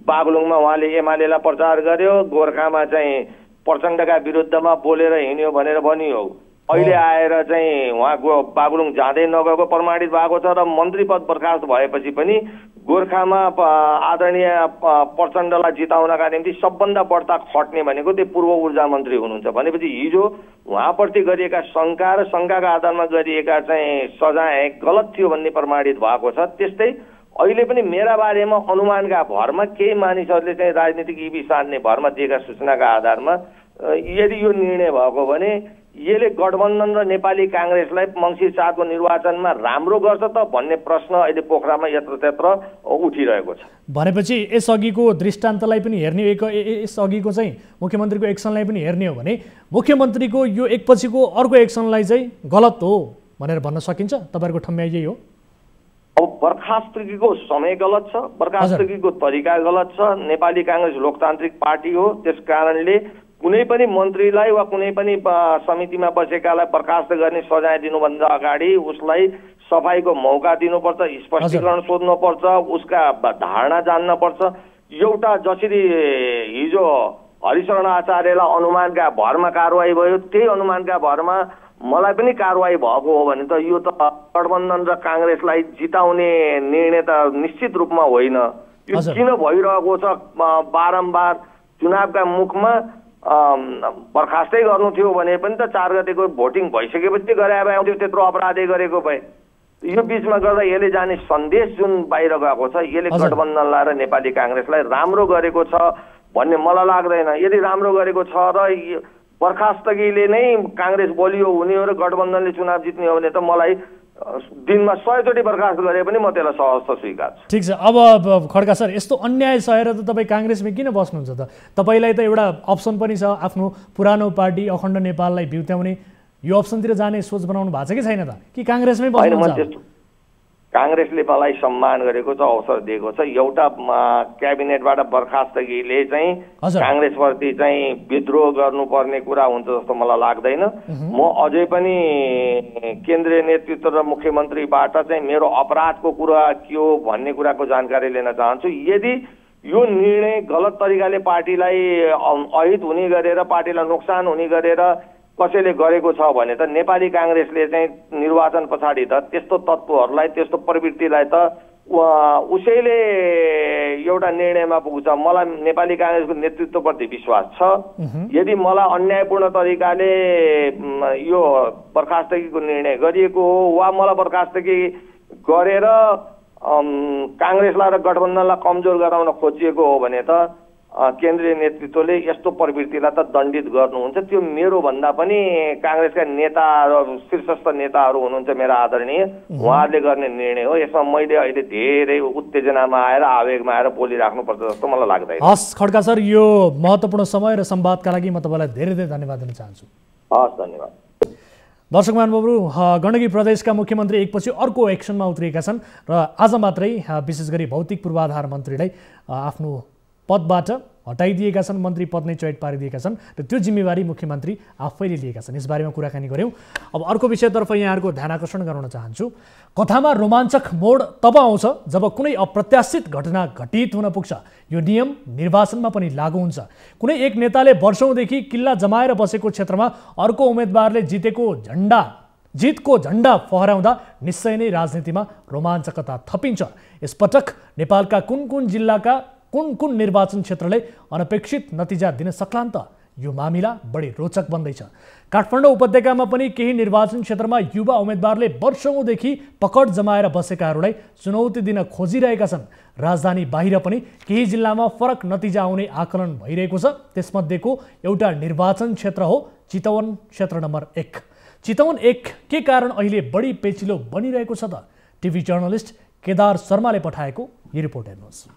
बागलुङमा उहाँले एमालेलाई प्रचार गर्यो, गोर्खामा चाहिँ प्रचण्डका विरुद्धमा बोलेर हिँड्यो भनेर भनियो। अहिले आएर चाहिँ उहाँको बागलुङ जाँदै नगएको प्रमाणित भएको छ, र मन्त्री पद बर्खास्त भएपछि पनि गोर्खामा आदरणीय प्रचण्डलाई जिताउनका निम्ति सबभन्दा बढ्ता खट्ने भनेको त्यो पूर्व ऊर्जा मन्त्री हुनुहुन्छ। भनेपछि हिजो उहाँप्रति गरिएका शङ्का र शङ्काका आधारमा गरिएका चाहिँ सजाय गलत थियो भन्ने प्रमाणित भएको छ। त्यस्तै अहिले पनि मेरा बारेमा अनुमानका भरमा केही मानिसहरूले चाहिँ राजनीतिक इबी साध्ने भरमा दिएका सूचनाका आधारमा यदि यो निर्णय भएको भने यसले गठबन्धन र नेपाली काङ्ग्रेसलाई मङ्सिर 7 को निर्वाचनमा राम्रो गर्छ त भन्ने प्रश्न अहिले पोखरामा यत्रतत्र उठिरहेको छ। भनेपछि यसअघिको दृष्टान्तलाई पनि हेर्ने, यसअघिको चाहिँ मुख्यमन्त्रीको एक्सनलाई पनि हेर्ने हो भने मुख्यमन्त्रीको यो एकपछिको अर्को एक्सनलाई चाहिँ गलत हो भनेर भन्न सकिन्छ? तपाईँहरूको ठम्याइ यही हो? अब बर्खास्तगीको समय गलत छ, बर्खास्तगीको तरिका गलत छ। नेपाली काङ्ग्रेस लोकतान्त्रिक पार्टी हो, त्यस कारणले कुनै पनि मन्त्रीलाई वा कुनै पनि समितिमा बसेकालाई बर्खास्त गर्ने सजाय दिनुभन्दा अगाडि उसलाई सफाइको मौका दिनुपर्छ, स्पष्टीकरण सोध्नुपर्छ, उसका धारणा जान्नपर्छ। एउटा जसरी हिजो हरिशरण आचार्यलाई अनुमानका भरमा कारवाही भयो, त्यही अनुमानका भरमा मलाई पनि कारवाही भएको हो भने त यो त गठबन्धन र काङ्ग्रेसलाई जिताउने निर्णय त निश्चित रूपमा होइन। यो किन भइरहेको छ? बारम्बार चुनावका मुखमा बर्खास्तै गर्नु थियो भने पनि त 4 गतेको भोटिङ भइसकेपछि गरे भए आउँथ्यो, त्यत्रो अपराधै गरेको भए। यो बिचमा गर्दा यसले जाने सन्देश जुन बाहिर गएको छ, यसले गठबन्धनलाई र नेपाली काङ्ग्रेसलाई राम्रो गरेको छ भन्ने मलाई लाग्दैन। यदि राम्रो गरेको छ र बर्खास्तगीले नै काङ्ग्रेस बलियो हुने हो र गठबन्धनले चुनाव जित्ने हो भने त मलाई दिनमा 100 चोटि बर्खास्त गरे पनि म त्यसलाई सहज स्वीकार्छु। ठिक छ। अब खड्का सर, यस्तो अन्याय सहेर त तपाईँ काङ्ग्रेसमा किन बस्नुहुन्छ त? तपाईँलाई त एउटा अप्सन पनि छ, आफ्नो पुरानो पार्टी अखण्ड नेपाललाई बिउत्याउने, यो अप्सनतिर जाने सोच बनाउनु भएको छ कि छैन त? कि काङ्ग्रेसमै बस्नुहुन्छ? काङ्ग्रेसले मलाई सम्मान गरेको छ, अवसर दिएको छ। एउटा क्याबिनेटबाट बर्खास्तगीले चाहिँ काङ्ग्रेसप्रति चाहिँ विद्रोह गर्नुपर्ने कुरा हुन्छ जस्तो मलाई लाग्दैन। म अझै पनि केन्द्रीय नेतृत्व र मुख्यमन्त्रीबाट चाहिँ मेरो अपराधको कुरा के हो भन्ने कुराको जानकारी लिन चाहन्छु। यदि यो निर्णय गलत तरिकाले पार्टीलाई अहित हुने गरेर, पार्टीलाई नोक्सान हुने गरेर कसैले गरेको छ भने त नेपाली काङ्ग्रेसले चाहिँ निर्वाचन पछाडि त त्यस्तो तत्त्वहरूलाई, त्यस्तो प्रवृत्तिलाई त उसैले एउटा निर्णयमा पुग्छ। मलाई नेपाली काङ्ग्रेसको नेतृत्वप्रति विश्वास छ। यदि मलाई अन्यायपूर्ण तरिकाले यो बर्खास्तगीको निर्णय गरिएको हो वा मलाई बर्खास्तगी गरेर काङ्ग्रेसलाई र गठबन्धनलाई कमजोर गराउन खोजिएको हो भने त केन्द्रीय नेतृत्वले यस्तो प्रवृत्तिलाई त दण्डित गर्नुहुन्छ। त्यो मेरो भन्दा पनि काङ्ग्रेसका नेता र शीर्षस्थ नेताहरू हुनुहुन्छ मेरा आदरणीय, उहाँहरूले गर्ने निर्णय हो। यसमा मैले अहिले धेरै उत्तेजनामा आएर आवेगमा आएर बोलिराख्नुपर्छ जस्तो मलाई लाग्दैन। हस् खड्का सर, यो महत्त्वपूर्ण समय र संवादका लागि म तपाईँलाई धेरै धेरै धन्यवाद दिन चाहन्छु। हस्, धन्यवाद। दर्शक महानुभावहरू, गण्डकी प्रदेशका मुख्यमन्त्री एकपछि अर्को एक्सनमा उत्रिएका छन् र आज मात्रै विशेष गरी भौतिक पूर्वाधार मन्त्रीलाई आफ्नो पदबाट हटाइदिएका छन्, मन्त्री पद नै चयन पारिदिएका छन् र त्यो जिम्मेवारी मुख्यमन्त्री आफैले लिएका छन्। यसबारेमा कुराकानी गऱ्यौँ। अब अर्को विषयतर्फ यहाँहरूको ध्यान आकर्षण गराउन चाहन्छु। कथामा रोमाञ्चक मोड तब आउँछ जब कुनै अप्रत्याशित घटना घटित हुन पुग्छ। यो नियम निर्वाचनमा पनि लागू हुन्छ। कुनै एक नेताले वर्षौँदेखि किल्ला जमाएर बसेको क्षेत्रमा अर्को उम्मेदवारले जितको झण्डा फहराउँदा निश्चय नै राजनीतिमा रोमाञ्चकता थपिन्छ। यसपटक नेपालका कुन कुन जिल्लाका कुन कुन निर्वाचन क्षेत्रले अनपेक्षित नतिजा दिन सक्लान् त? यो मामिला बढी रोचक बन्दैछ। काठमाडौँ उपत्यकामा पनि केही निर्वाचन क्षेत्रमा युवा उम्मेदवारले वर्षौँदेखि पकड जमाएर बसेकाहरूलाई चुनौती दिन खोजिरहेका छन्। राजधानी बाहिर पनि केही जिल्लामा फरक नतिजा आउने आकलन भइरहेको छ। त्यसमध्येको एउटा निर्वाचन क्षेत्र हो चितवन क्षेत्र नम्बर 1। चितवन 1 के कारण अहिले बढी पेचिलो बनिरहेको छ त? टिभी जर्नलिस्ट केदार शर्माले पठाएको यो रिपोर्ट हेर्नुहोस्।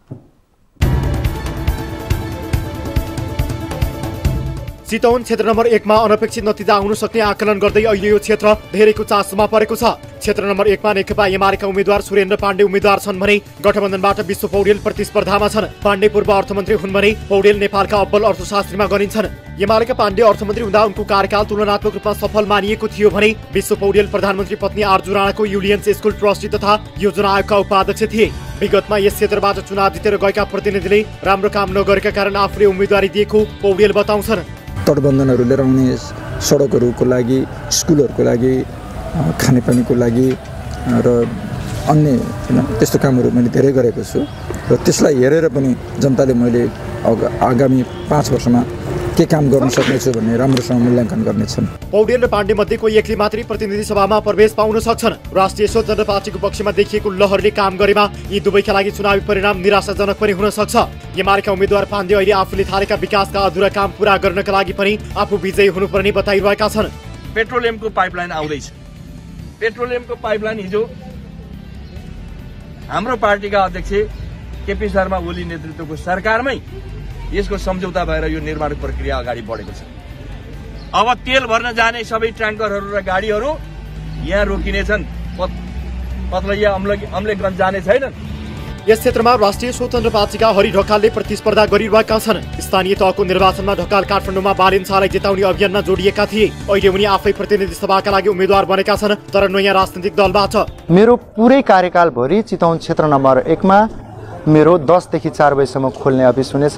चितवन क्षेत्र नम्बर 1 मा अनपेक्षित नतिजा आउन सक्ने आकलन गर्दै अहिले यो क्षेत्र धेरैको चासोमा परेको छ। क्षेत्र नम्बर 1 मा नेकपा एमालेका उम्मेद्वार सुरेन्द्र पाण्डे उम्मेद्वार छन् भने गठबन्धनबाट विश्व पौडेल प्रतिस्पर्धामा छन्। पाण्डे पूर्व अर्थमन्त्री हुन् भने पौडेल नेपालका अब्बल अर्थशास्त्रीमा गनिन्छन्। एमालेका पाण्डे अर्थमन्त्री हुँदा उनको कार्यकाल तुलनात्मक रूपमा सफल मानिएको थियो भने विश्व पौडेल प्रधानमन्त्री पत्नी आरजु राणाको युलियन्स स्कुल ट्रस्टी तथा योजना आयोगका उपाध्यक्ष थिए। विगतमा यस क्षेत्रबाट चुनाव जितेर गएका प्रतिनिधिले राम्रो काम नगरेका कारण आफूले उम्मेदवारी दिएको पौडेल बताउँछन्। तटबन्धनहरू लिएर आउने सडकहरूको लागि, स्कुलहरूको लागि, खानेपानीको लागि र अन्य त्यस्तो कामहरू मैले धेरै गरेको छु र त्यसलाई हेरेर पनि जनताले मैले आगामी 5 वर्षमा के काम गर्न सक्नेछु भन्ने राम्रोसँग मूल्याङ्कन गर्नेछन्। पौडेल र पाण्डे मध्ये कोही एकले मात्रै प्रतिनिधि सभामा प्रवेश पाउन सक्छन्। राष्ट्रिय स्वतन्त्र पार्टीको पक्षमा देखिएको लहरले काम गरेमा यी दुवैका लागि चुनावी परिणाम निराशाजनक पनि हुन सक्छ। एमालेका उम्मेद्वार पाण्डे अहिले आफूले थालेका विकासका अधुरा काम पूरा गर्नका लागि पनि आफू विजयी हुनुपर्ने बताइरहेका छन्। पेट्रोलियमको पाइपलाइन आउँदैछ। पेट्रोलियमको पाइपलाइन हिजो हाम्रो पार्टीका अध्यक्ष केपी शर्मा ओली नेतृत्वको सरकारमै यसको सम्झौता भएर यो निर्माण प्रक्रिया अगाडि बढेको छ। अब तेल भर्न जाने सबै ट्याङ्करहरू र गाडीहरू यहाँ रोकिनेछन्। पतलैया अम्लेखगञ्ज जाने छैनन्। यस क्षेत्रमा राष्ट्रिय स्वतन्त्र पार्टीका हरि ढकालले प्रतिस्पर्धा गरिरहेका छन्। स्थानीय तहको निर्वाचनमा ढकाल काठमाडौँमा बालेन शाहलाई जिताउने अभियानमा जोडिएका थिए। अहिले उनी आफै प्रतिनिधि सभाका लागि उम्मेद्वार बनेका छन्, तर नयाँ राजनीतिक दलबाट। मेरो पुरै कार्यकालभरि चितवन क्षेत्र नम्बर 1 मा मेरो 10 देखि 4 बजेसम्म खोल्ने अफिस हुनेछ,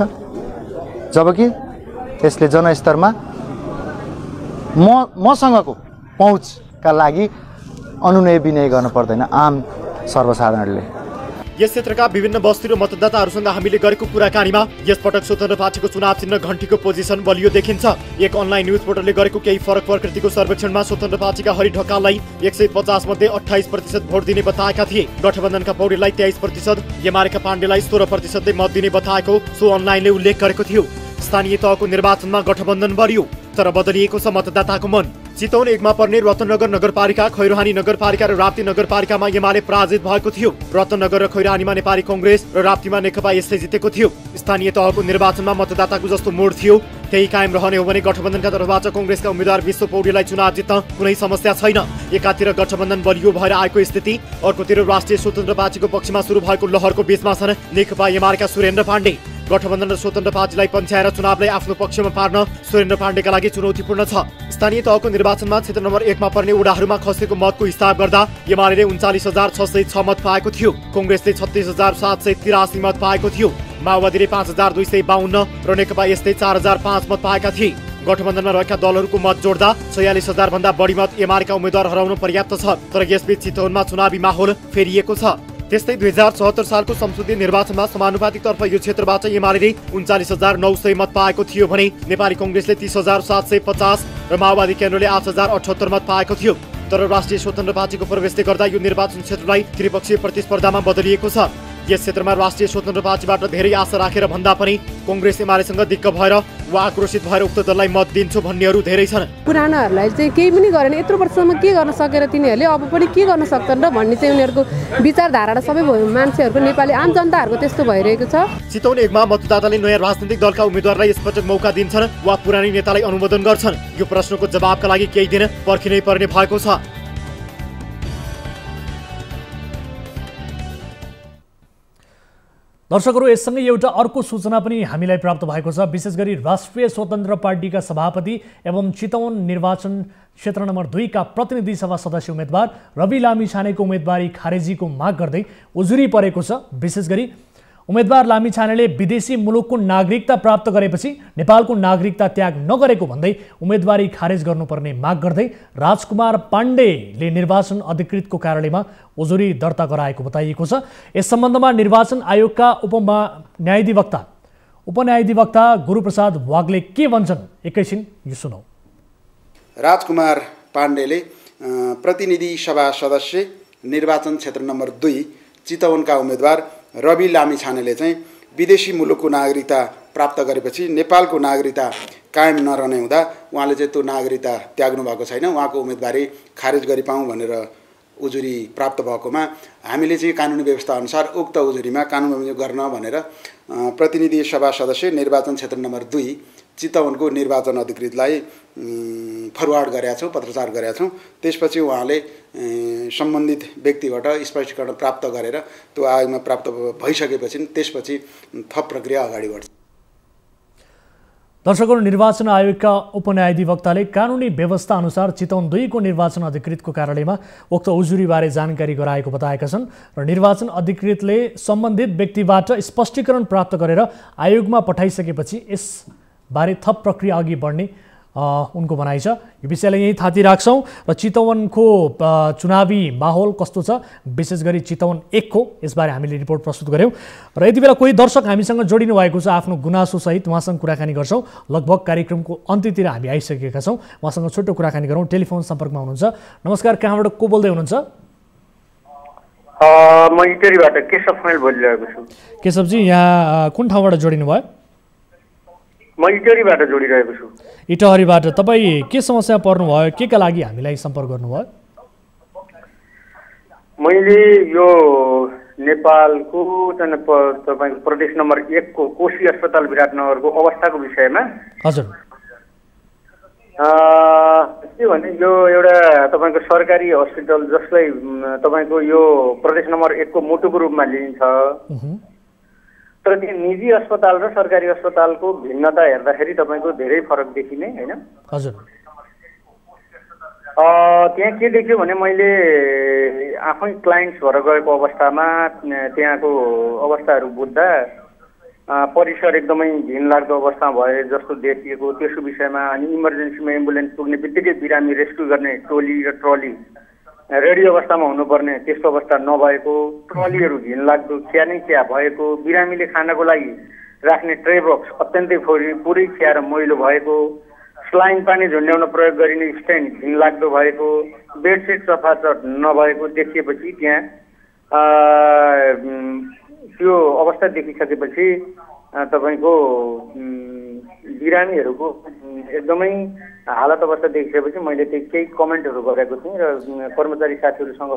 जबकि यसले जनस्तरमा मसँगको पहुँचका लागि अनुनय विनय गर्न पर्दैन आम सर्वसाधारणले। यस क्षेत्रका विभिन्न बस्ती र मतदाताहरूसँग हामीले गरेको कुराकानीमा यसपटक स्वतन्त्र पार्टीको चुनाव चिन्ह घण्टीको पोजिसन बलियो देखिन्छ। एक अनलाइन न्युज पोर्टलले गरेको केही फरक प्रकृतिको सर्वेक्षणमा स्वतन्त्र पार्टीका हरि ढकाललाई 150 मध्ये 28% भोट दिने बताएका थिए। गठबन्धनका पौडेललाई 23%, एमालेका पाण्डेलाई 16% मत दिने बताएको सो अनलाइनले उल्लेख गरेको थियो। स्थानीय तहको निर्वाचनमा गठबन्धन बढियो, तर बदलिएको छ मतदाताको मन। चितवन 1 मा पर्ने रत्नगर नगरपालिका, खैरहानी नगरपालिका र राप्ती नगरपालिकामा एमाले पराजित भएको थियो। रत्नगर र खैरहानीमा नेपाली कांग्रेस र राप्तीमा नेकपा यसले जितेको थियो। स्थानीय तहको निर्वाचनमा मतदाताको जस्तो मोड थियो त्यही कायम रहने हो भने गठबन्धनका तर्फबाट कांग्रेसका उम्मेद्वार विश्व पौडेललाई चुनाव जित्न कुनै समस्या छैन। एकातिर गठबन्धन बलियो भएर आएको स्थिति, अर्कोतिर राष्ट्रिय स्वतन्त्र पार्टीको पक्षमा सुरु भएको लहरको बीचमा छन् नेकपा एमालेका सुरेन्द्र पाण्डे। गठबन्धन र स्वतन्त्र पार्टीलाई पन्छ्याएर चुनावलाई आफ्नो पक्षमा पार्न सुरेन्द्र पाण्डेका लागि चुनौतीपूर्ण छ। स्थानीय तहको निर्वाचनमा क्षेत्र नम्बर 1 मा पर्ने वडाहरूमा खसेको मतको हिसाब गर्दा एमाले 39,606 मत पाएको थियो, कांग्रेसले 36,783 मत पाएको थियो, माओवादीले 5,252 र नेकपा यस्तै 4,005 मत पाएका थिए। गठबन्धनमा रहेका दलहरूको मत जोड्दा 46,000 भन्दा बढी मत एमालेका उम्मेद्वार हराउन पर्याप्त छ, तर यसबीच चितवनमा चुनावी माहौल फेरिएको छ। त्यस्तै 2076 सालको संसदीय निर्वाचनमा समानुपातिक तर्फ यो क्षेत्रबाट एमाले 39,900 मत पाएको थियो भने नेपाली कांग्रेसले 30,750 र माओवादी केन्द्रले 8,078 मत पाएको थियो। तर राष्ट्रिय स्वतन्त्र पार्टीको प्रवेशले गर्दा यो निर्वाचन क्षेत्रलाई त्रिपक्षीय प्रतिस्पर्धामा बदलिएको छ। यस क्षेत्रमा राष्ट्रिय स्वतन्त्र पार्टीबाट धेरै आशा राखेर भन्दा पनि कांग्रेस एमालेसँग दिक्क भएर वा आक्रोशित भएर उक्त दललाई मत दिन्छु भन्नेहरू धेरै छन्। पुरानाहरूलाई चाहिँ केही पनि गरेन, यत्रो वर्षसम्म के गर्न सकेर तिनीहरूले अब पनि के गर्न सक्छन् र भन्ने चाहिँ उनीहरूको विचारधारा र सबै मान्छेहरूको नेपाली आम जनताहरूको त्यस्तो भइरहेको छ। चितवन 1 मा मतदाताले नयाँ राजनीतिक दलका उम्मेद्वारलाई यसपटक मौका दिन्छन् वा पुरानै नेतालाई अनुमोदन गर्छन्? यो प्रश्नको जवाबका लागि केही दिन पर्खिनै पर्ने भएको छ। दर्शकहरू, यससँगै एउटा अर्को सूचना पनि हामीलाई प्राप्त भएको छ। विशेष गरी राष्ट्रिय स्वतन्त्र पार्टीका सभापति एवं चितवन निर्वाचन क्षेत्र नम्बर 2 का प्रतिनिधि सभा सदस्य उम्मेदवार रवि लामिछानेको उम्मेदवारी खारेजीको माग गर्दै उजुरी परेको छ। विशेष गरी उम्मेदवार लामिछानेले विदेशी मुलुकको नागरिकता प्राप्त गरेपछि नेपालको नागरिकता त्याग नगरेको भन्दै उम्मेदवारी खारेज गर्नुपर्ने माग गर्दै राजकुमार पाण्डेले निर्वाचन अधिकृतको कार्यालयमा उजुरी दर्ता गराएको बताइएको छ। यस सम्बन्धमा निर्वाचन आयोगका उपमहान्यायाधिवक्ता उपन्यायाधिवक्ता गुरुप्रसाद वाग्ले के भन्छन् एकैछिन यो सुनौ। राजकुमार पाण्डेले प्रतिनिधि सभा सदस्य निर्वाचन क्षेत्र नम्बर 2 चितवनका उम्मेदवार रवि लामिछानेले चाहिँ विदेशी मुलुकको नागरिकता प्राप्त गरेपछि नेपालको नागरिकता कायम नरहने हुँदा उहाँले चाहिँ त्यो नागरिकता त्याग्नु भएको छैन, उहाँको उम्मेदवारी खारेज गरिपाउँ भनेर उजुरी प्राप्त भएकोमा हामीले चाहिँ कानुनी व्यवस्था अनुसार उक्त उजुरीमा कानुन बमोजिम गर्न भनेर प्रतिनिधि सभा सदस्य निर्वाचन क्षेत्र नम्बर 2 चितवनको निर्वाचन अधिकृतलाई फरवार्ड गरेका छौँ, पत्रचार गरेका छौँ। त्यसपछि उहाँले सम्बन्धित व्यक्तिबाट स्पष्टीकरण प्राप्त गरेर त्यो आयोगमा प्राप्त भइसकेपछि त्यसपछि थप प्रक्रिया अगाडि बढ्छ। दर्शकहरू, निर्वाचन आयोगका उपन्यायाधिवक्ताले कानुनी व्यवस्था अनुसार चितवन 2 को निर्वाचन अधिकृतको कार्यालयमा उक्त उजुरीबारे जानकारी गराएको बताएका छन् र निर्वाचन अधिकृतले सम्बन्धित व्यक्तिबाट स्पष्टीकरण प्राप्त गरेर आयोगमा पठाइसकेपछि यसबारे थप प्रक्रिया अघि बढ्ने उनको भनाइ छ। यो विषयलाई यही थाती राख्छौँ र चितवनको चुनावी माहौल कस्तो छ, विशेष गरी चितवन 1 को यसबारे हामीले रिपोर्ट प्रस्तुत गऱ्यौँ र यति बेला कोही दर्शक हामीसँग जोडिनु भएको छ, आफ्नो गुनासोसहित उहाँसँग कुराकानी गर्छौँ। लगभग कार्यक्रमको अन्त्यतिर हामी आइसकेका छौँ, उहाँसँग छोटो कुराकानी गरौँ। टेलिफोन सम्पर्कमा हुनुहुन्छ। नमस्कार, कहाँबाट को बोल्दै हुनुहुन्छ? म इटरीबाट केशव खैल बोलिरहेको छु। केशवजी, यहाँ कुन ठाउँबाट जोडिनु भयो? म इटहरीबाट जोडिरहेको छु। इटहरीबाट। तपाईँ के समस्या पर्नुभयो, के का लागि हामीलाई सम्पर्क गर्नुभयो? मैले यो नेपालको तपाईँको प्रदेश नम्बर 1 को कोशी अस्पताल विराटनगरको अवस्थाको विषयमा। हजुर। के भने यो एउटा तपाईँको सरकारी हस्पिटल जसलाई तपाईँको यो प्रदेश नम्बर 1 को मुटुको रूपमा लिइन्छ, तर त्यो निजी अस्पताल र सरकारी अस्पतालको भिन्नता हेर्दाखेरि तपाईँको धेरै फरक देखिने होइन। हजुर। त्यहाँ के देख्यो भने मैले आफै क्लाइन्ट्स भएर गएको अवस्थामा त्यहाँको अवस्थाहरू बुझ्दा परिसर एकदमै घिनलाग्दो अवस्था भए जस्तो देखिएको। त्यसको विषयमा अनि इमर्जेन्सीमा एम्बुलेन्स पुग्ने बित्तिकै बिरामी रेस्क्यु गर्ने टोली र ट्रली रेडी अवस्थामा हुनुपर्ने त्यस्तो अवस्था नभएको, ट्रलीहरू घिनलाग्दो खिया नै खिया भएको, बिरामीले खानको लागि राख्ने ट्रे बक्स अत्यन्तै पुरै खिया र मैलो भएको, स्लाइन पानी झुन्ड्याउन प्रयोग गरिने स्ट्यान्ड घिनलाग्दो भएको, बेडसिट सफाचट नभएको देखिएपछि त्यहाँ त्यो अवस्था देखिसकेपछि तपाईँको बिरामीहरूको एकदमै हालत अवस्था देखिसकेपछि मैले केही कमेन्टहरू गरेको थिएँ र कर्मचारी साथीहरूसँग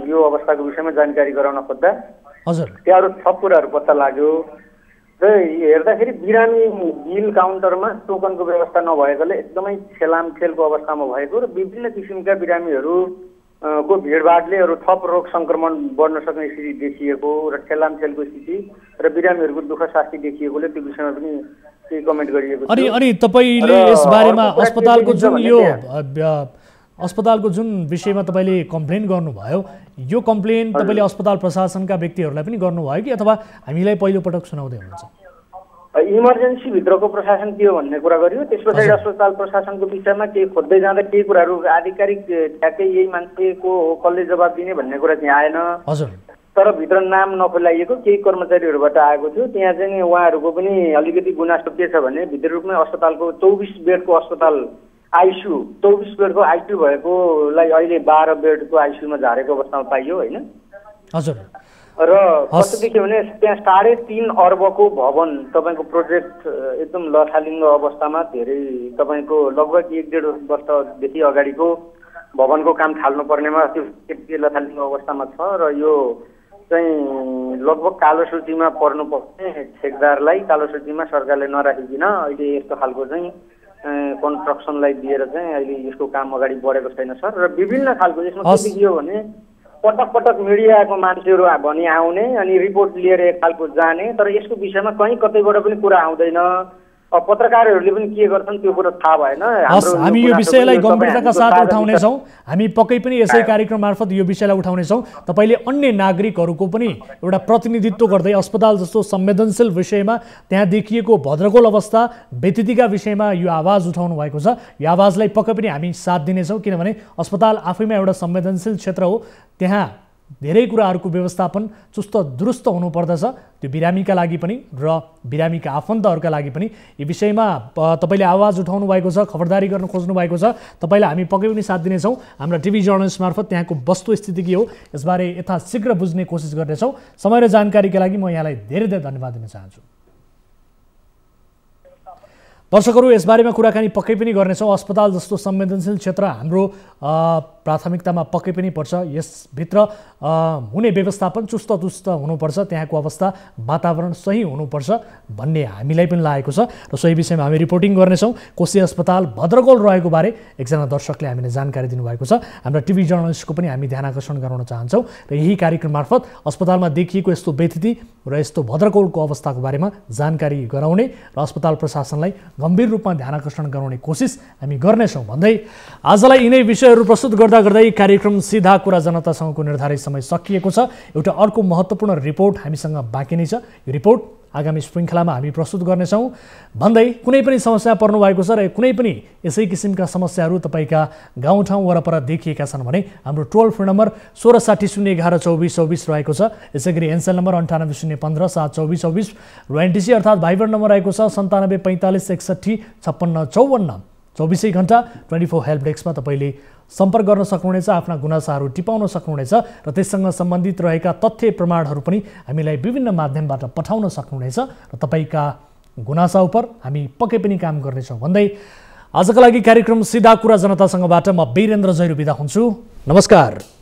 यो अवस्थाको विषयमा जानकारी गराउन खोज्दा त्यहाँहरू थप कुराहरू पत्ता लाग्यो र हेर्दाखेरि बिरामी बिल काउन्टरमा टोकनको व्यवस्था नभएकोले एकदमै ठेलामठेलको अवस्थामा भएको र विभिन्न किसिमका बिरामीहरू को भिडभाडले अरू थप रोग संक्रमण बढ्न सक्ने स्थिति देखिएको र ठेलामठेलको स्थिति र बिरामीहरूको दुःख शास्ति देखिएकोले त्यो विषयमा पनि केही कमेन्ट गरिएको छ। अनि तपाईले यस बारेमा अस्पतालको जुन विषयमा तपाईले कम्प्लेन गर्नुभयो, यो कम्प्लेन तपाईले अस्पताल प्रशासनका व्यक्तिहरूलाई पनि गर्नुभयो कि अथवा हामीलाई पहिलो पटक सुनाउँदै हुनुहुन्छ? इमर्जेन्सी भित्रको प्रशासन के हो भन्ने कुरा गरियो, त्यस पछाडि अस्पताल प्रशासनको विषयमा केही खोज्दै जाँदा केही कुराहरू आधिकारिक ठ्याक्कै यही मान्छेको हो कसले जवाब दिने भन्ने कुरा चाहिँ आएन। तर भित्र नाम नखोलाइएको केही कर्मचारीहरूबाट आएको थियो। त्यहाँ चाहिँ उहाँहरूको पनि अलिकति गुनासो के छ भने भित्र रूपमै अस्पतालको 24 बेडको अस्पताल आइसियु 24 बेडको आइसियु भएकोलाई अहिले 12 बेडको आइसियुमा झारेको अवस्थामा पाइयो होइन। हजुर। र कस्तो देखियो भने त्यहाँ 3.5 अर्बको भवन तपाईँको प्रोजेक्ट एकदम लथालिङ्ग अवस्थामा धेरै तपाईँको लगभग 1-1.5 वर्षदेखि अगाडिको भवनको काम थाल्नुपर्नेमा त्यो लथालिङ्ग अवस्थामा छ र यो चाहिँ लगभग कालो सूचीमा पर्नुपर्ने ठेकदारलाई कालो सूचीमा सरकारले नराखिकन अहिले यस्तो खालको चाहिँ कन्स्ट्रक्सनलाई दिएर चाहिँ अहिले यसको काम अगाडि बढेको छैन सर। र विभिन्न खालको यसमा के देखियो भने पटक पटक मिडियाको मान्छेहरू भनी आउने अनि रिपोर्ट लिएर एक खालको जाने, तर यसको विषयमा कहीँ कतैबाट पनि कुरा आउँदैन। पत्रकारहरूले पनि के गर्छन् त्यो कुरा थाहा भएन। हामी यो विषयलाई गम्भीरताका साथ उठाउनेछौँ। हामी पक्कै पनि यसै कार्यक्रम मार्फत यो विषयलाई उठाउनेछौँ। तपाईँले अन्य नागरिकहरूको पनि एउटा प्रतिनिधित्व गर्दै अस्पताल जस्तो संवेदनशील विषयमा त्यहाँ देखिएको भद्रगोल अवस्था व्यतिथिका विषयमा यो आवाज उठाउनु भएको छ। यो आवाजलाई पक्कै पनि हामी साथ दिनेछौँ, किनभने अस्पताल आफैमा एउटा संवेदनशील क्षेत्र हो। त्यहाँ धेरै कुराहरूको व्यवस्थापन चुस्त दुरुस्त हुनुपर्दछ, त्यो बिरामीका लागि पनि र बिरामीका आफन्तहरूका लागि पनि। यी विषयमा तपाईँले आवाज उठाउनु भएको छ, खबरदारी गर्न खोज्नु भएको छ, तपाईँलाई हामी पक्कै पनि साथ दिनेछौँ। हाम्रा टिभी जर्नलिस्ट मार्फत त्यहाँको वस्तुस्थिति के हो यसबारे यथाशीघ्र बुझ्ने कोसिस गर्नेछौँ। समय र जानकारीका लागि म यहाँलाई धेरै धेरै धन्यवाद दिन चाहन्छु। दर्शकहरू, यसबारेमा कुराकानी पक्कै पनि गर्नेछौँ। अस्पताल जस्तो संवेदनशील क्षेत्र हाम्रो प्राथमिकतामा पक्कै पनि पर्छ। यसभित्र हुने व्यवस्थापन चुस्त दुस्त हुनुपर्छ, त्यहाँको अवस्था वातावरण सही हुनुपर्छ भन्ने हामीलाई पनि लागेको छ र सोही विषयमा हामी रिपोर्टिङ गर्नेछौँ। कोशी अस्पताल भद्रकोल रहेको बारे एकजना दर्शकले हामीलाई जानकारी दिनुभएको छ। हाम्रा टिभी जर्नलिस्टको पनि हामी ध्यान आकर्षण गराउन चाहन्छौँ र यही कार्यक्रम मार्फत अस्पतालमा देखिएको यस्तो व्यथिति र यस्तो भद्रकोलको अवस्थाको बारेमा जानकारी गराउने र अस्पताल प्रशासनलाई गम्भीर रूपमा ध्यान आकर्षण गराउने कोसिस हामी गर्नेछौँ भन्दै आजलाई यिनै विषयहरू प्रस्तुत गर्दा गर्दै कार्यक्रम सिधा कुरा जनतासँगको निर्धारित समय सकिएको छ। एउटा अर्को महत्त्वपूर्ण रिपोर्ट हामीसँग बाँकी नै छ। यो रिपोर्ट आगामी श्रृङ्खलामा हामी प्रस्तुत गर्नेछौँ भन्दै कुनै पनि समस्या पर्नु भएको छ र कुनै पनि यसै किसिमका समस्याहरू तपाईँका गाउँठाउँ वरपर देखिएका छन् भने हाम्रो टोल फ्री नम्बर 1660112424 रहेको छ। यसै गरी एनसेल नम्बर 9801572424 र एनटिसी अर्थात् भाइबर नम्बर रहेको छ 9745615654। 24 घण्टा 24 हेल्प डेस्कमा तपाईँले सम्पर्क गर्न सक्नुहुनेछ, आफ्ना गुनासाहरू टिपाउन सक्नुहुनेछ र त्यससँग सम्बन्धित रहेका तथ्य प्रमाणहरू पनि हामीलाई विभिन्न माध्यमबाट पठाउन सक्नुहुनेछ र तपाईँका गुनासा उप हामी पक्कै पनि काम गर्नेछौँ भन्दै आजका लागि कार्यक्रम सिधा कुरा जनतासँगबाट म वीरेन्द्र जैरू बिदा हुन्छु। नमस्कार।